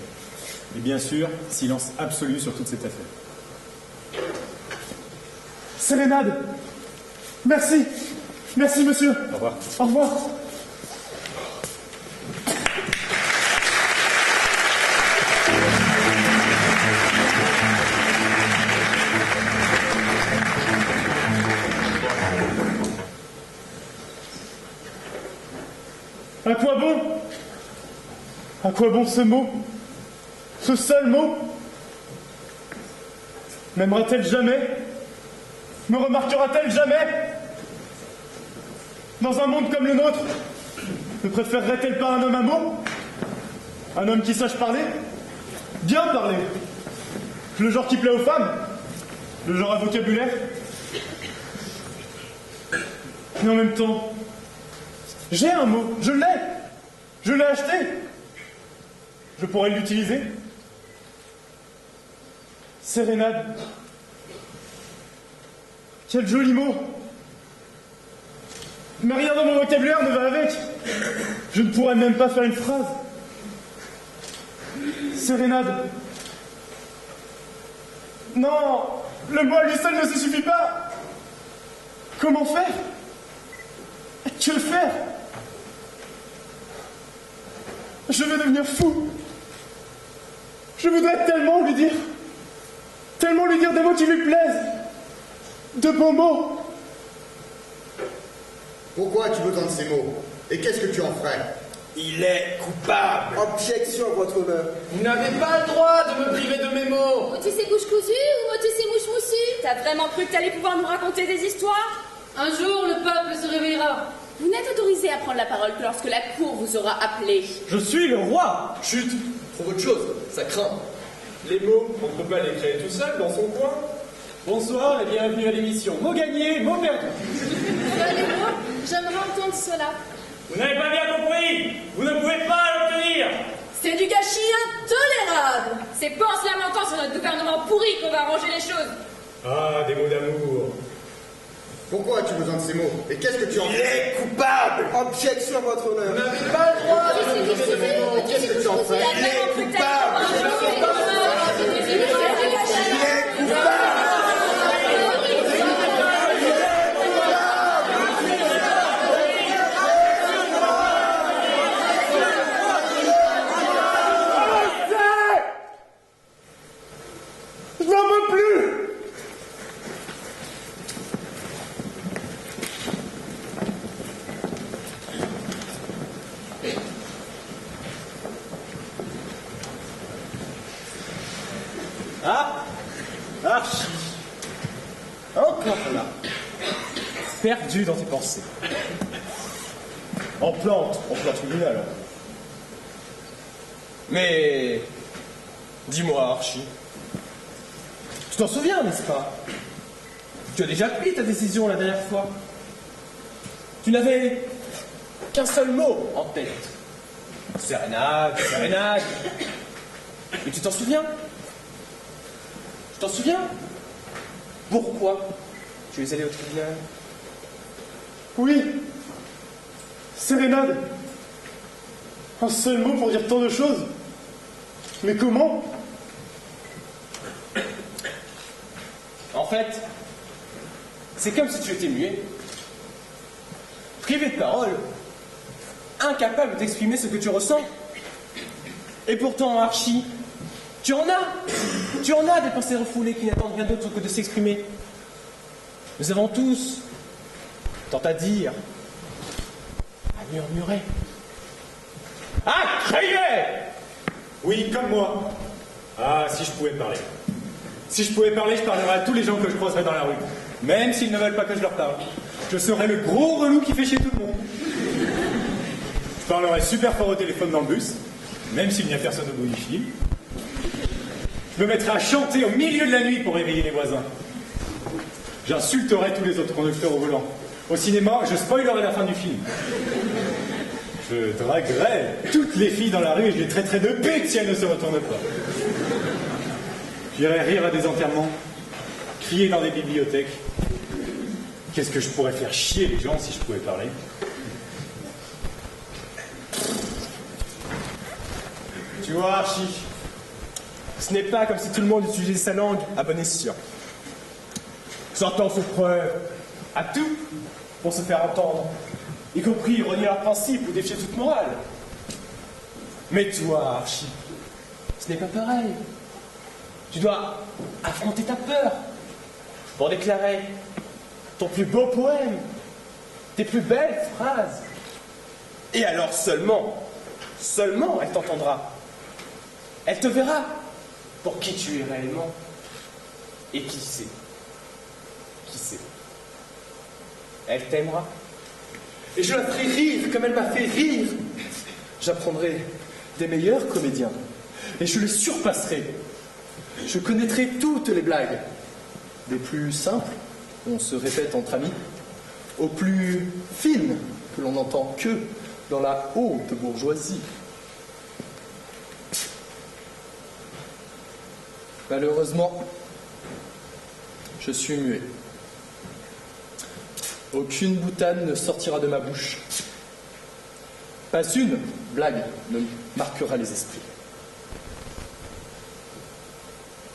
L: Et bien sûr, silence absolu sur toute cette affaire.
M: Sérénade. Merci. Merci, monsieur.
L: Au revoir.
M: Au revoir. À quoi bon? À quoi bon ce mot? Ce seul mot? M'aimera-t-elle jamais? Me remarquera-t-elle jamais? Dans un monde comme le nôtre, ne préférerait-elle pas un homme à mots? Un homme qui sache parler? Bien parler. Le genre qui plaît aux femmes? Le genre à vocabulaire? Mais en même temps, j'ai un mot, je l'ai. Je l'ai acheté. Je pourrais l'utiliser. Sérénade. Quel joli mot. Mais rien dans mon vocabulaire ne va avec. Je ne pourrais même pas faire une phrase. Sérénade. Non, le mot à lui seul ne se suffit pas. Comment faire? Que faire? Je veux devenir fou. Je voudrais tellement lui dire des mots qui lui plaisent. De beaux mots.
E: Pourquoi tu veux tant de ces mots? Et qu'est-ce que tu en ferais?
G: Il est coupable.
J: Objection, votre honneur.
B: Vous n'avez pas le droit de me priver de mes mots.
C: Motisser bouche cousue ou motisser mouche moussue? T'as vraiment cru que t'allais pouvoir nous raconter des histoires?
K: Un jour, le peuple se réveillera.
C: Vous n'êtes autorisé à prendre la parole que lorsque la cour vous aura appelé.
D: Je suis le roi.
I: Chut, trouve autre chose, ça craint. Les mots, on ne peut pas les créer tout seul dans son coin.
D: Bonsoir et bienvenue à l'émission. Mot gagné, mot perdu.
H: Allez-moi, j'aimerais entendre cela.
N: Vous n'avez pas bien compris. Vous ne pouvez pas l'obtenir.
C: C'est du gâchis intolérable. C'est pas en se lamentant sur notre gouvernement pourri qu'on va arranger les choses.
N: Ah, des mots d'amour.
E: Pourquoi as-tu besoin de ces mots? Et qu'est-ce que tu en
G: Il
E: fais?
G: est coupable.
J: Objection, votre honneur.
B: Vous n'avez pas le droit de me priver de mes mots.
E: Qu'est-ce que tu en fais?
G: Il est coupable. Il est coupable.
M: Je n'en peux plus.
D: Ah, Archie. Encore là. Perdu dans tes pensées. En plein tribunal. Mais, dis-moi, Archie. Tu t'en souviens, n'est-ce pas? Tu as déjà pris ta décision la dernière fois. Tu n'avais qu'un seul mot en tête. Sérénade, sérénade. Et tu t'en souviens? Tu t'en souviens? Pourquoi tu es allé au tribunal?
M: Oui. Sérénade. Un seul mot pour dire tant de choses. Mais comment?
D: En fait, c'est comme si tu étais muet, privé de parole, incapable d'exprimer ce que tu ressens. Et pourtant, Archie, tu en as des pensées refoulées qui n'attendent rien d'autre que de s'exprimer. Nous avons tous, tant à dire, à murmurer, à crier.
L: Oui, comme moi. Ah, si je pouvais parler. Si je pouvais parler, je parlerais à tous les gens que je croiserais dans la rue. Même s'ils ne veulent pas que je leur parle. Je serais le gros relou qui fait chier tout le monde. Je parlerais super fort au téléphone dans le bus, même s'il n'y a personne au bout du fil. Je me mettrais à chanter au milieu de la nuit pour réveiller les voisins. J'insulterais tous les autres conducteurs au volant. Au cinéma, je spoilerais la fin du film. Je draguerais toutes les filles dans la rue et je les traiterais de putes si elles ne se retournent pas. J'irais rire à des enterrements, crier dans des bibliothèques. Qu'est-ce que je pourrais faire chier les gens si je pouvais parler?
D: Tu vois, Archie, ce n'est pas comme si tout le monde utilisait sa langue à bon escient. Certains font preuve à tout pour se faire entendre, y compris renier leurs principes ou défier toute morale. Mais toi, Archie, ce n'est pas pareil. Tu dois affronter ta peur pour déclarer ton plus beau poème, tes plus belles phrases. Et alors seulement elle t'entendra. Elle te verra pour qui tu es réellement. Et qui sait? Elle t'aimera.
I: Et je la ferai rire comme elle m'a fait rire. J'apprendrai des meilleurs comédiens. Et je les surpasserai. Je connaîtrai toutes les blagues. Des plus simples, on se répète entre amis, aux plus fines, que l'on n'entend que dans la haute bourgeoisie. Malheureusement, je suis muet. Aucune boutade ne sortira de ma bouche. Pas une blague ne marquera les esprits.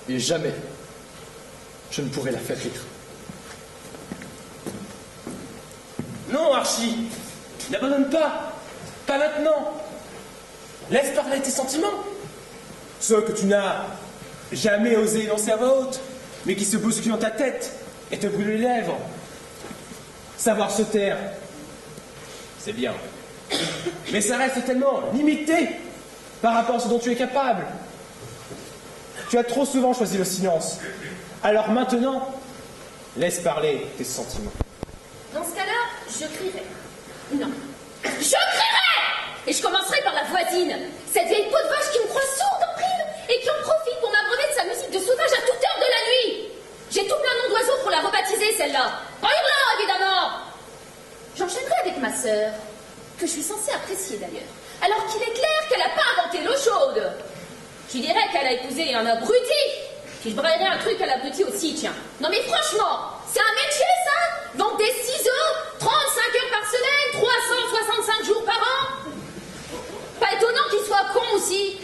I: Et jamais je ne pourrai la faire rire.
O: Non, Archie, n'abandonne pas. Pas maintenant. Laisse parler tes sentiments. Ceux que tu n'as jamais osé énoncer à voix haute, mais qui se bousculent dans ta tête et te brûlent les lèvres. Savoir se taire, c'est bien. Mais ça reste tellement limité par rapport à ce dont tu es capable. Tu as trop souvent choisi le silence. Alors maintenant, laisse parler tes sentiments.
P: Dans ce cas-là, je crierai. Non. Je crierai! Et je commencerai par la voisine, cette vieille peau de vache qui me croit sourde en bride et qui en profite pour m'abreuver de sa musique de sauvage à toute heure de la nuit. J'ai tout plein de noms d'oiseaux pour la rebaptiser, celle-là. Pas hurlant, évidemment. J'enchaînerai avec ma sœur, que je suis censée apprécier d'ailleurs, alors qu'il est clair qu'elle n'a pas inventé l'eau chaude. Je lui dirais qu'elle a épousé un abruti. Puis je braillerais un truc à l'abruti aussi, tiens. Non mais franchement, c'est un métier ça? Vendre des ciseaux, 35 heures par semaine, 365 jours par an. Pas étonnant qu'il soit con aussi.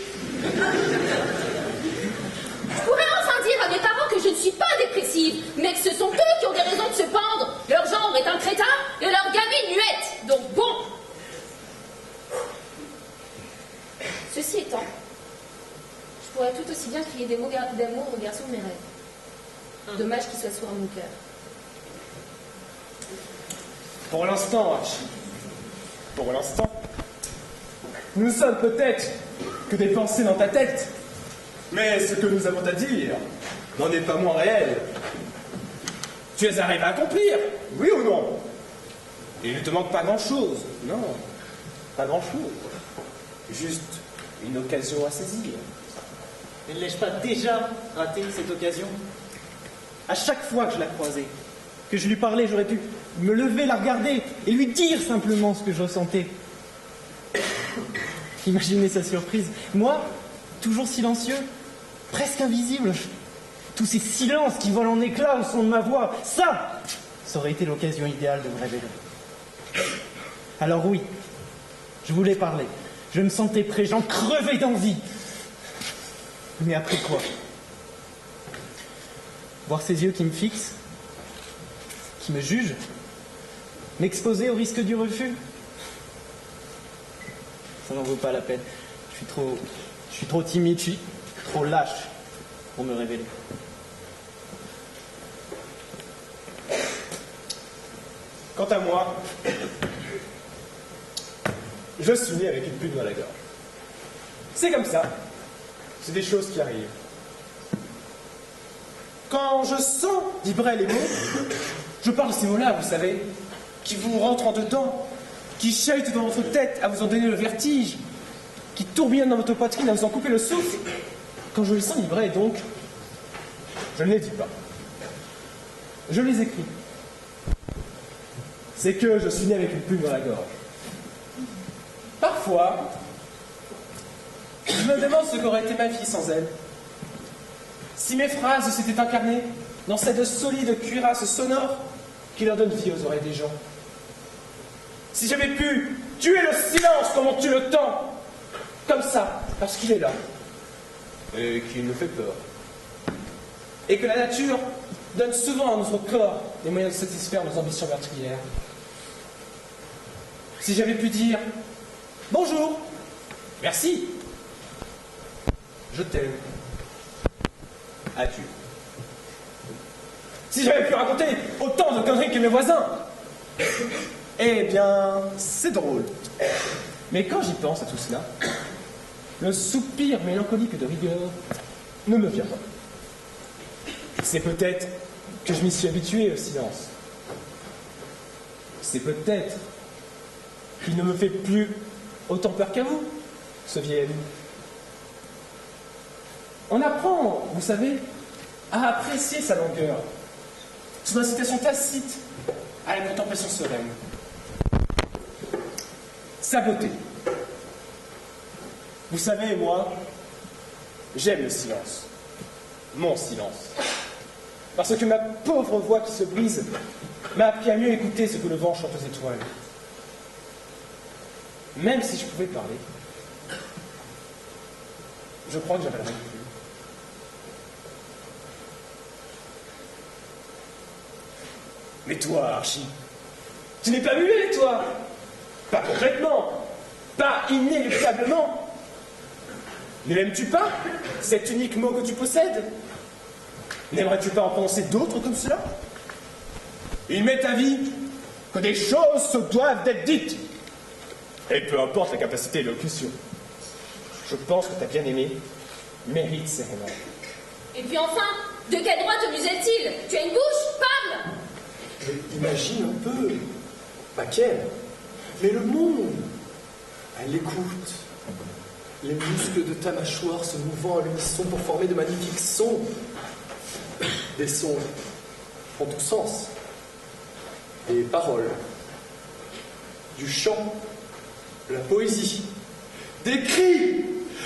P: Je pourrais enfin dire à mes parents que je ne suis pas dépressive, mais que ce sont eux qui ont des raisons de se pendre. Leur gendre est un crétin et leur gamine muette. Donc bon. Ceci étant, je pourrais tout aussi bien crier des mots d'amour au garçon de mes rêves. Dommage qu'il soit sourd à mon cœur.
O: Pour l'instant, Archie. Pour l'instant. Nous ne sommes peut-être que des pensées dans ta tête. Mais ce que nous avons à dire n'en est pas moins réel. Tu es arrivé à accomplir, oui ou non? Il ne te manque pas grand-chose. Non, pas grand-chose. Juste une occasion à saisir.
D: Ne l'ai-je pas déjà raté cette occasion? À chaque fois que je la croisais, que je lui parlais, j'aurais pu me lever, la regarder et lui dire simplement ce que je ressentais. Imaginez sa surprise. Moi, toujours silencieux, presque invisible. Tous ces silences qui volent en éclats au son de ma voix, ça aurait été l'occasion idéale de me révéler. Alors oui, je voulais parler. Je me sentais prêt, j'en crevais d'envie. Mais après quoi? Voir ces yeux qui me fixent, qui me jugent, m'exposer au risque du refus? Ça n'en vaut pas la peine. Je suis trop timide, je suis trop lâche pour me révéler.
O: Quant à moi, je suis né avec une plume dans la gorge. C'est comme ça. C'est des choses qui arrivent. Quand je sens vibrer les mots, je parle ces mots-là, vous savez, qui vous rentrent en dedans, qui chahutent dans votre tête à vous en donner le vertige, qui tourbillonnent dans votre poitrine à vous en couper le souffle. Quand je les sens vibrer, donc, je ne les dis pas. Je les écris. C'est que je suis né avec une plume dans la gorge. Parfois, je me demande ce qu'aurait été ma vie sans elle. Si mes phrases s'étaient incarnées dans cette solide cuirasse sonore qui leur donne vie aux oreilles des gens. Si j'avais pu tuer le silence comme on tue le temps, comme ça, parce qu'il est là, et qu'il nous fait peur. Et que la nature donne souvent à notre corps les moyens de satisfaire nos ambitions meurtrières. Si j'avais pu dire « Bonjour, merci, je t'aime, adieu ». Si j'avais pu raconter autant de conneries que mes voisins, eh bien, c'est drôle. Mais quand j'y pense à tout cela, le soupir mélancolique de rigueur ne me vient pas. C'est peut-être que je m'y suis habitué au silence. C'est peut-être qu'il ne me fait plus autant peur qu'à vous, ce vieil ami. On apprend, vous savez, à apprécier sa longueur, son incitation tacite à la contemplation sereine. Sa beauté. Vous savez, moi, j'aime le silence. Mon silence. Parce que ma pauvre voix qui se brise m'a appris à mieux écouter ce que le vent chante aux étoiles. Même si je pouvais parler, je crois que j'avais la même plume. Mais toi, Archie, tu n'es pas muet, toi. Pas complètement, pas inéluctablement. Ne l'aimes-tu pas, cet unique mot que tu possèdes? N'aimerais-tu pas en prononcer d'autres comme cela? Il m'est avis que des choses se doivent d'être dites. Et peu importe la capacité d'élocution. Je pense que ta bien-aimée mérite ses remords.
P: Et puis enfin, de quel droit te muselle-t-il? Tu as une bouche, parle!
I: Mais imagine un peu, pas qu'elle, mais le monde. Elle l'écoute. Les muscles de ta mâchoire se mouvant à l'unisson pour former de magnifiques sons. Des sons en tous sens. Des paroles. Du chant. De la poésie. Des cris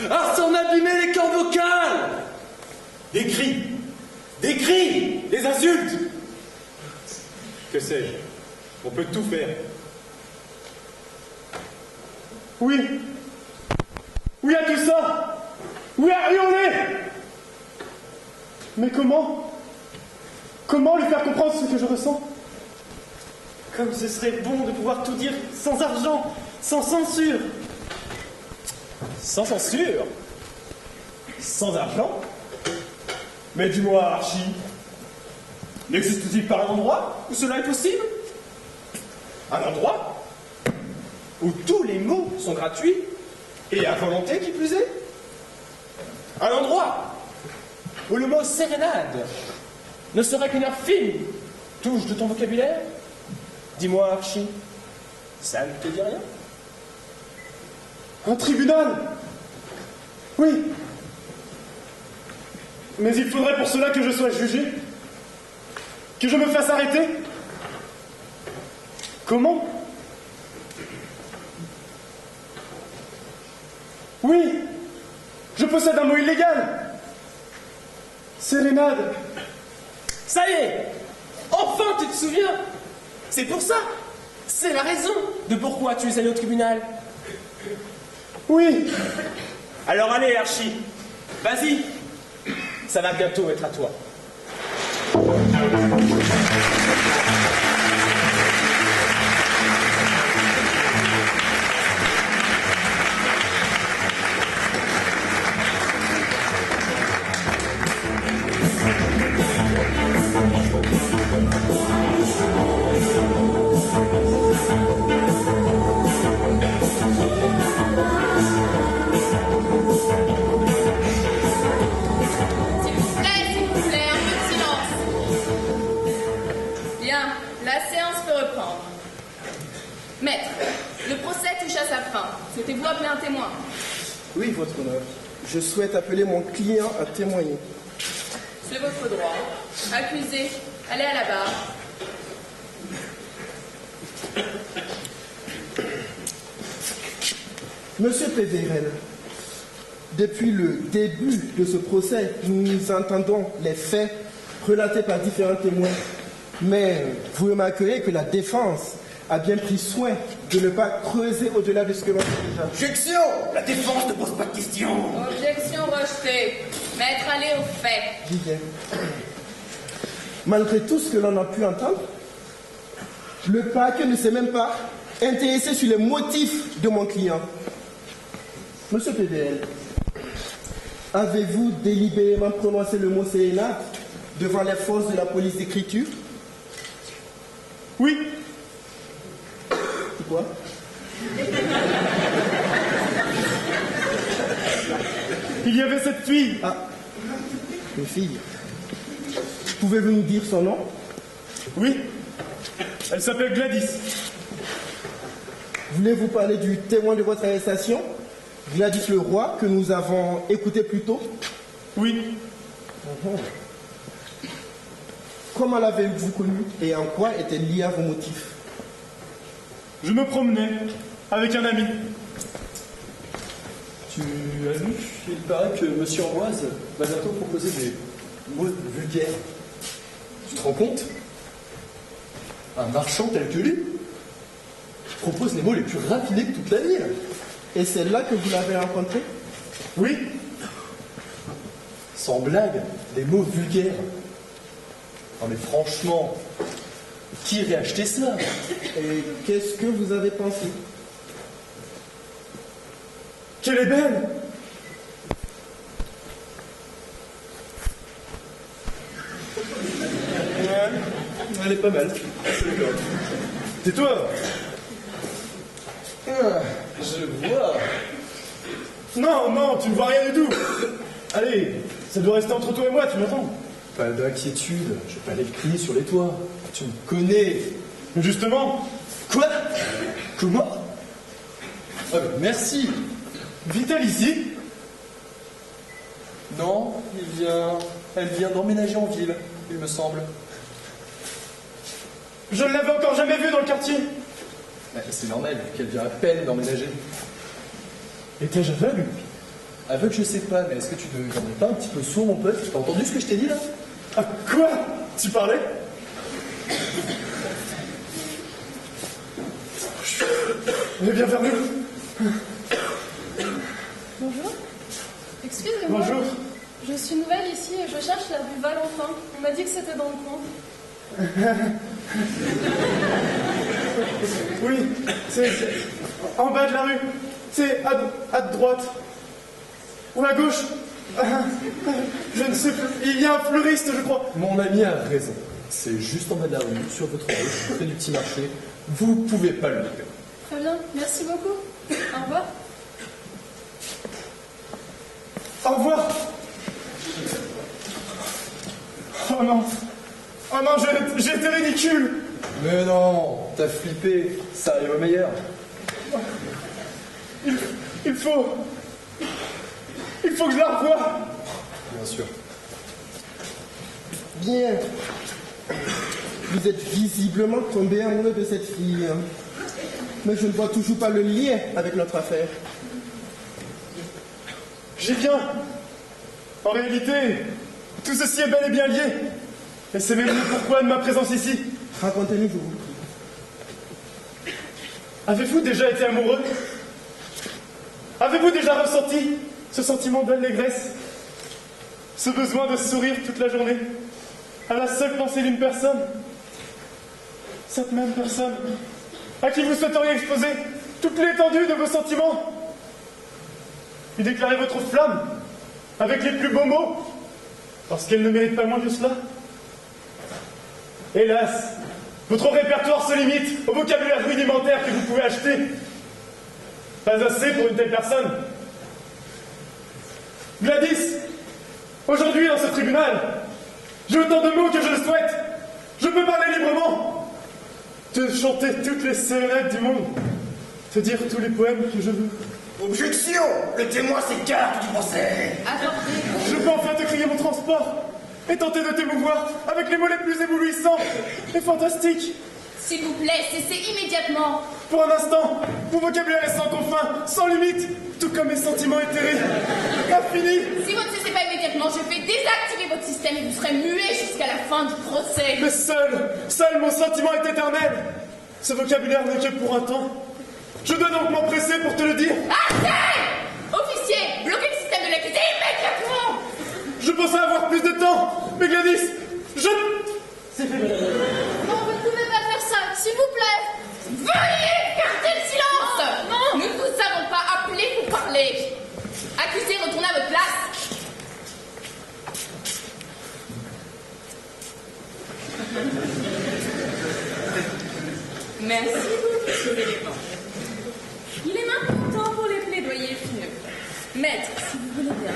I: à s'en abîmer les cordes vocales. Des cris. Des cris. Des insultes. Que sais-je? On peut tout faire.
M: Oui. Oui à tout ça. Oui à hurler. Mais comment? Comment lui faire comprendre ce que je ressens?
D: Comme ce serait bon de pouvoir tout dire sans argent, sans censure.
O: Sans censure? Sans argent? Mais dis-moi, Archie, n'existe-t-il pas un endroit où cela est possible? Un endroit où tous les mots sont gratuits et à volonté qui plus est? Un endroit où le mot sérénade ne serait qu'une infime touche de ton vocabulaire? Dis-moi, Archie, ça ne te dit rien?
M: Un tribunal? Oui. Mais il faudrait pour cela que je sois jugé? Que je me fasse arrêter? Comment? Oui. Je possède un mot illégal. Sérénade.
O: Ça y est! Enfin, tu te souviens? C'est pour ça! C'est la raison de pourquoi tu es allé au tribunal.
M: Oui!
O: Alors allez, Archie, vas-y! Ça va bientôt être à toi.
C: S'il vous plaît, un peu de silence. Bien, la séance peut reprendre. Maître, le procès touche à sa fin. Souhaitez-vous appeler un témoin?
J: Oui, votre honneur. Je souhaite appeler mon client à témoigner.
C: C'est votre droit. Accusé, allez à la barre.
J: Monsieur Péverel, depuis le début de ce procès, nous entendons les faits relatés par différents témoins. Mais vous remarquerez que la défense a bien pris soin de ne pas creuser au-delà de ce que l'on sait déjà.
G: Objection! La défense ne pose pas de questions.
C: Objection rejetée. Maître, allez au fait.
J: Bien. Malgré tout ce que l'on a pu entendre, le parquet ne s'est même pas intéressé sur les motifs de mon client. Monsieur PDL, avez-vous délibérément prononcé le mot sérénade devant les forces de la police d'écriture?
M: Oui.
J: Quoi?
M: Il y avait cette fille.
J: Ah, une fille. Pouvez-vous nous dire son nom?
M: Oui. Elle s'appelle Gladys.
J: Voulez-vous parler du témoin de votre arrestation, Gladys Leroy, que nous avons écouté plus tôt?
M: Oui.
J: Comment l'avez-vous connue et en quoi est-elle liée à vos motifs?
M: Je me promenais avec un ami.
I: Tu as vu? Il paraît que M. Ambroise va bientôt proposer des mots vulgaires. Tu te rends compte? Un marchand tel que lui, qui propose les mots les plus raffinés de toute la ville.
J: Et c'est là que vous l'avez rencontré?
I: Oui. Sans blague, des mots vulgaires. Non mais franchement, qui irait acheter ça?
J: Et qu'est-ce que vous avez pensé?
M: Qu'elle est belle!
I: Elle est pas mal.
M: Tais-toi!
I: Je vois.
M: Non, non, tu ne vois rien du tout! Allez, ça doit rester entre toi et moi, tu m'entends?
I: Pas d'inquiétude, je vais pas aller crier sur les toits. Tu me connais.
M: Justement.
I: Quoi? Comment? Ah ben, merci.
M: Vit-elle ici?
I: Non, elle vient d'emménager en ville, il me semble.
M: Je ne l'avais encore jamais vue dans le quartier.
I: C'est normal qu'elle vient à peine d'emménager.
M: Étais-je aveugle?
I: Aveugle, je sais pas, mais est-ce que tu ne deviendrais pas un petit peu sourd, mon pote? Tu as entendu ce que je t'ai dit là?
M: Ah, quoi? Tu parlais? Viens vers nous.
H: Bonjour. Excusez-moi.
M: Bonjour.
H: Je suis nouvelle ici et je cherche la rue Valentin. On m'a dit que c'était dans le coin.
M: Oui, c'est en bas de la rue. C'est à droite. Ou à gauche. Je ne sais plus. Il y a un fleuriste, je crois.
I: Mon ami a raison. C'est juste en bas de la rue, sur votre gauche, près du petit marché. Vous pouvez pas le louper.
H: Très bien, merci beaucoup. Au revoir.
M: Au revoir. Oh non. Oh non, j'ai été ridicule.
I: Mais non, t'as flippé. Ça arrive au meilleur.
M: Il faut que je la revoie.
I: Bien sûr.
J: Bien. Vous êtes visiblement tombé amoureux de cette fille. Mais je ne vois toujours pas le lien avec notre affaire.
M: J'y viens. En réalité, tout ceci est bel et bien lié. Et c'est même le pourquoi de ma présence ici.
J: Racontez-nous, je vous prie.
M: Avez-vous déjà été amoureux? Avez-vous déjà ressenti ce sentiment d'allégresse? Ce besoin de sourire toute la journée à la seule pensée d'une personne? Cette même personne à qui vous souhaiteriez exposer toute l'étendue de vos sentiments? Et déclarer votre flamme avec les plus beaux mots parce qu'elle ne mérite pas moins que cela? Hélas, votre répertoire se limite au vocabulaire rudimentaire que vous pouvez acheter. Pas assez pour une telle personne. Gladys, aujourd'hui dans ce tribunal, j'ai autant de mots que je le souhaite. Je peux parler librement, te chanter toutes les sérénades du monde, te dire tous les poèmes que je veux.
G: Objection! Le témoin s'écarte du procès.
M: Je peux enfin te crier mon transport et tenter de t'émouvoir avec les mots les plus éblouissants et fantastiques.
C: S'il vous plaît, cessez immédiatement.
M: Pour un instant, mon vocabulaire est sans confins, sans limite, tout comme mes sentiments éthérés. Infini.
C: Si vous ne cessez pas immédiatement, je vais désactiver votre système et vous serez muet jusqu'à la fin du procès.
M: Mais seul mon sentiment est éternel. Ce vocabulaire n'est que pour un temps. Je dois donc m'empresser pour te le dire.
C: Assez! Officier, bloquez le système de l'accusé immédiatement!
M: Je pensais avoir plus de temps, mais Gladys,
H: Non, vous ne pouvez pas faire ça, s'il vous plaît.
C: Veuillez garder le silence! Non! Nous ne vous avons pas appelé pour parler. Accusé, retournez à votre place. Merci beaucoup, monsieur l'éléphant. Il est maintenant temps pour les plaidoyers finaux. Maître, si vous voulez bien.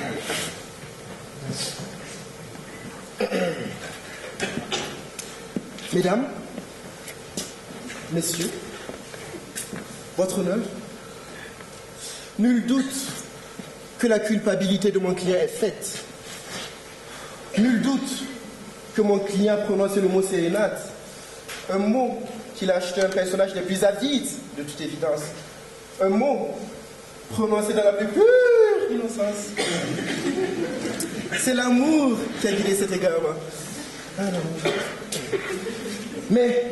J: Mesdames, messieurs, votre honneur, nul doute que la culpabilité de mon client est faite. Nul doute que mon client a prononcé le mot sérénade, un mot qu'il a acheté à un personnage des plus avides, de toute évidence. Un mot prononcé dans la plus pure innocence. C'est l'amour qui a guidé cet égarement. Mais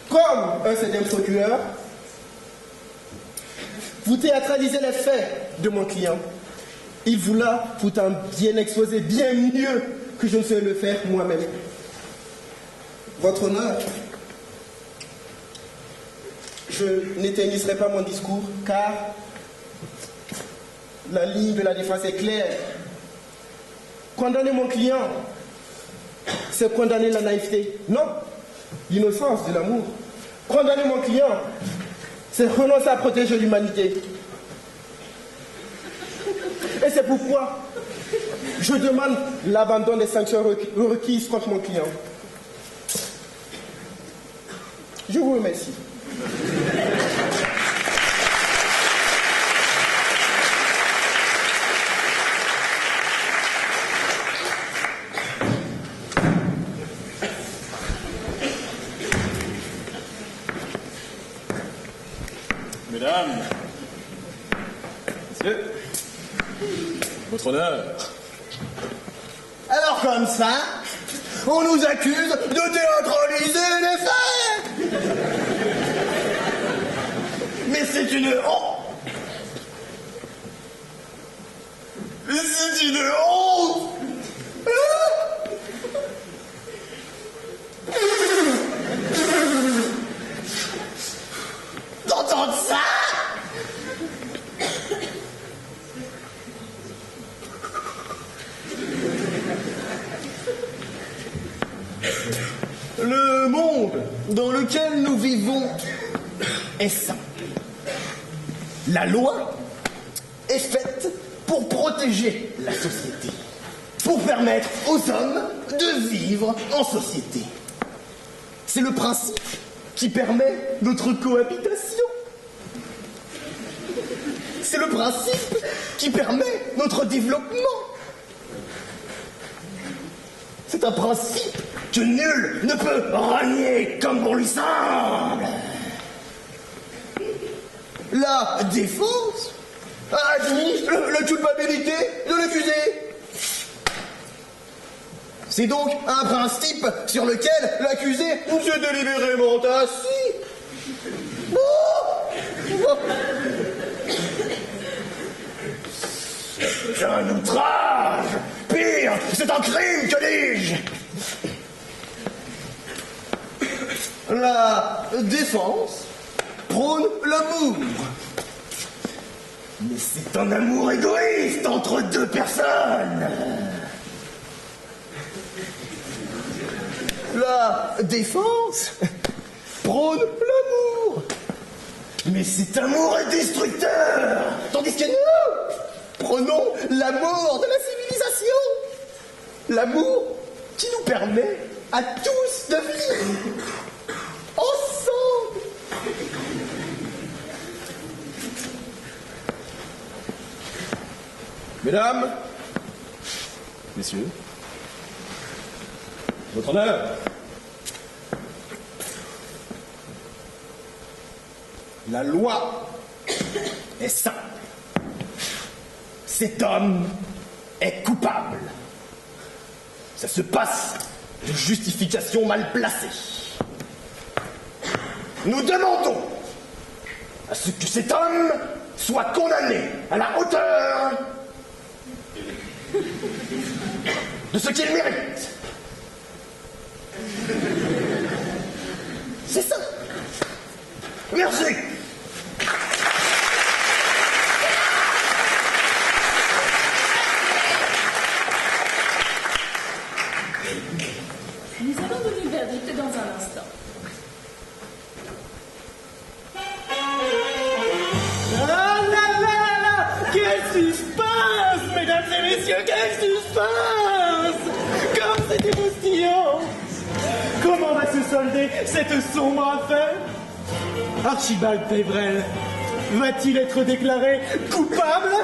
J: comme un septième procureur, vous théâtralisez les faits de mon client. Il vous l'a pourtant bien exposé, bien mieux que je ne sais le faire moi-même. Votre honneur, je n'éterniserai pas mon discours, car la ligne de la défense est claire. Condamner mon client, c'est condamner la naïveté. Non, l'innocence de l'amour. Condamner mon client, c'est renoncer à protéger l'humanité. Et c'est pourquoi je demande l'abandon des sanctions requises contre mon client. Je vous remercie.
L: Mesdames, messieurs, votre honneur.
G: Alors comme ça, on nous accuse de théâtraliser les faits. Mais c'est une honte. C'est une honte. D'entendre ça. Le monde dans lequel nous vivons est sain. La loi est faite pour protéger la société, pour permettre aux hommes de vivre en société. C'est le principe qui permet notre cohabitation. C'est le principe qui permet notre développement. C'est un principe que nul ne peut renier comme bon lui semble. La défense admet la culpabilité de l'accusé. C'est donc un principe sur lequel l'accusé s'est délibérément assis. C'est un outrage. Pire, c'est un crime, que dis-je. La défense prône l'amour. Mais c'est un amour égoïste entre deux personnes. La défense prône l'amour. Mais cet amour est destructeur. Tandis que nous prenons l'amour de la civilisation. L'amour qui nous permet à tous de vivre ensemble.
I: Mesdames, messieurs, votre honneur.
G: La loi est simple. Cet homme est coupable. Ça se passe de justification mal placée. Nous demandons à ce que cet homme soit condamné à la hauteur de ce qu'il mérite. C'est ça. Merci.
C: Nous allons donner le verdict dans un instant.
A: Ah là là là là! Quel suspense, mesdames et messieurs, quel suspense! Comme c'est émoustillant! Comment va se solder cette sombre affaire? Archibald Pévrel va-t-il être déclaré coupable?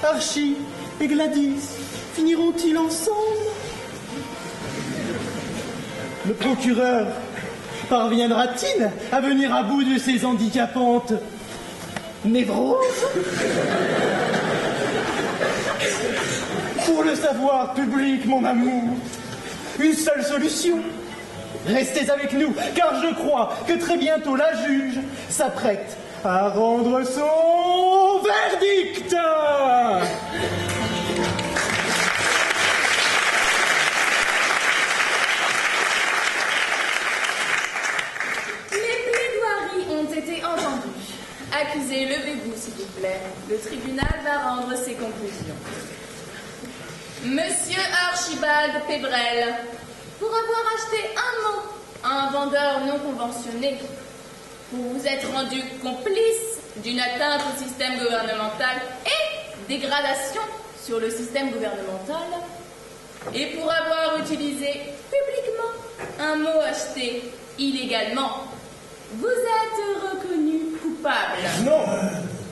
A: Archie et Gladys finiront-ils ensemble? Le procureur parviendra-t-il à venir à bout de ses handicapantes névroses? Pour le savoir public, mon amour, une seule solution. restez avec nous, car je crois que très bientôt la juge s'apprête à rendre son verdict.
C: Accusé, levez-vous, s'il vous plaît. Le tribunal va rendre ses conclusions. Monsieur Archibald Pébrel, pour avoir acheté un mot à un vendeur non conventionné, vous vous êtes rendu complice d'une atteinte au système gouvernemental et dégradation sur le système gouvernemental, et pour avoir utilisé publiquement un mot acheté illégalement, vous êtes reconnu coupable.
J: Non.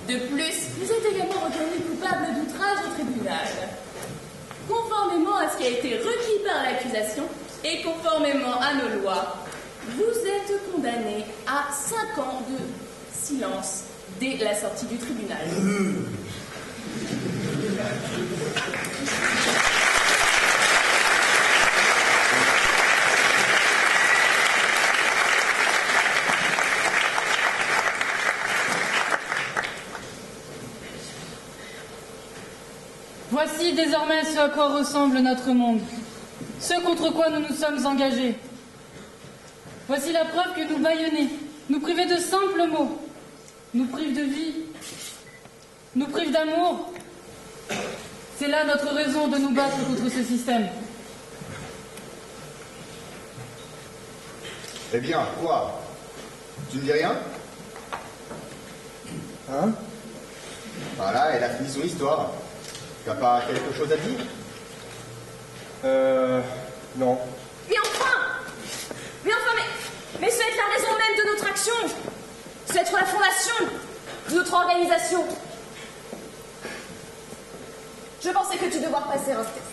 C: De plus, vous êtes également reconnu coupable d'outrage au tribunal. Conformément à ce qui a été requis par l'accusation et conformément à nos lois, vous êtes condamné à 5 ans de silence dès la sortie du tribunal.
K: Voici désormais ce à quoi ressemble notre monde, ce contre quoi nous nous sommes engagés. Voici la preuve que nous bâillonner, nous priver de simples mots, nous prive de vie, nous prive d'amour. C'est là notre raison de nous battre contre ce système.
E: Eh bien, quoi? Tu ne dis rien?
J: Hein?
E: Voilà, elle a fini son histoire. T'as pas quelque chose à dire?
J: Non.
P: Mais enfin, mais c'est la raison même de notre action. C'est être la fondation de notre organisation. Je pensais que tu devais passer un test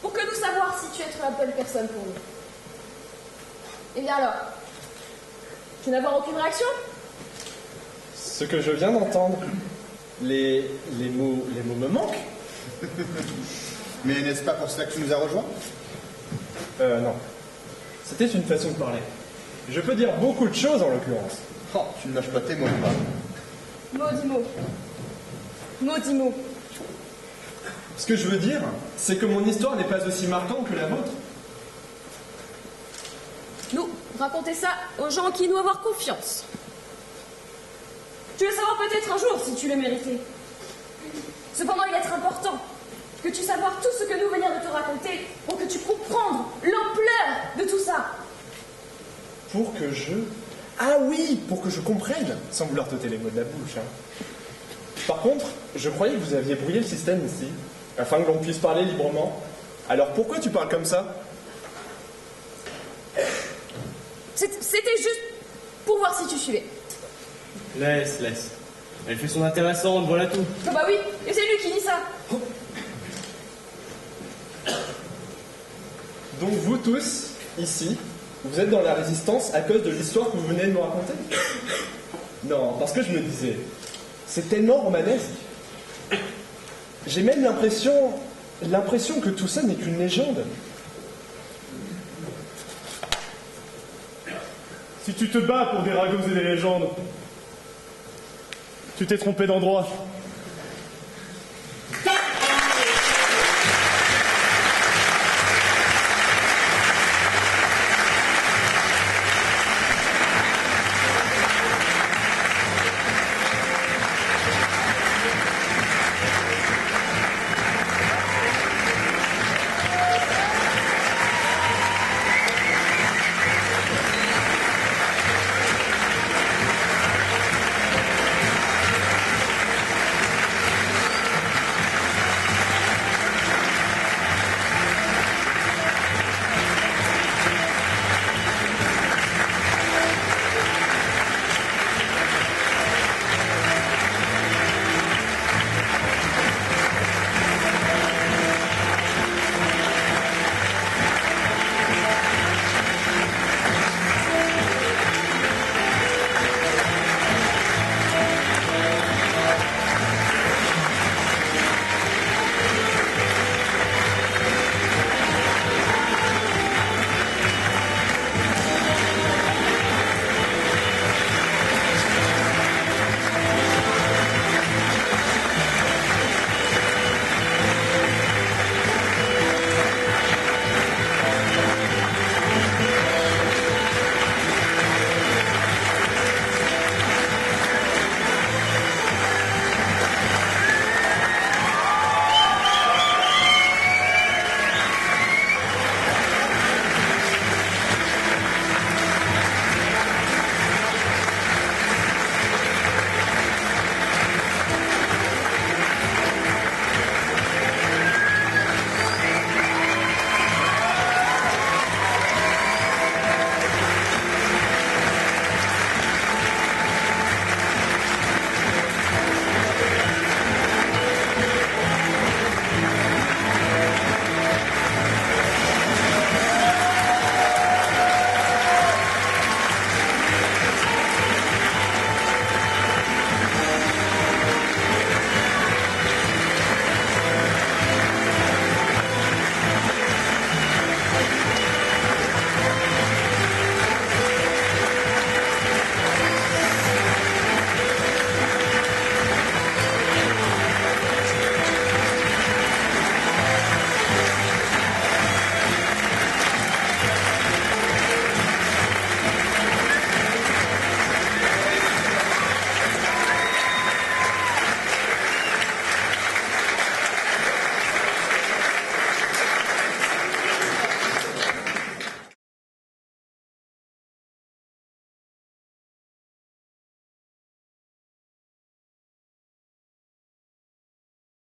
P: pour que nous sachions si tu es la bonne personne pour nous. Et bien alors, tu n'as aucune réaction?
F: Ce que je viens d'entendre, les mots me manquent.
E: Mais n'est-ce pas pour cela que tu nous as rejoints?
F: Non. C'était une façon de parler. Je peux dire beaucoup de choses en l'occurrence.
E: Oh, tu ne lâches pas tes mots, pas.
P: Maudit mot. Maudit mot.
F: Ce que je veux dire, c'est que mon histoire n'est pas aussi marquante que la vôtre.
P: Nous, racontez ça aux gens qui nous avoir confiance. Tu le savoir peut-être un jour si tu le méritais. Cependant, il est important que tu saches tout ce que nous venons de te raconter pour que tu comprennes l'ampleur de tout ça.
F: Pour que je... Ah oui, pour que je comprenne, sans vouloir t'ôter les mots de la bouche. Hein. Par contre, je croyais que vous aviez brouillé le système ici, afin que l'on puisse parler librement. Alors pourquoi tu parles comme ça?
P: C'était juste pour voir si tu suivais.
D: Laisse. Elle fait son intéressante, voilà tout.
P: Oh bah oui, et c'est lui qui dit ça.
F: Donc vous tous, ici, vous êtes dans la résistance à cause de l'histoire que vous venez de me raconter? Non, parce que je me disais, c'est tellement romanesque. J'ai même l'impression que tout ça n'est qu'une légende.
M: Si tu te bats pour des ragots et des légendes, tu t'es trompé d'endroit.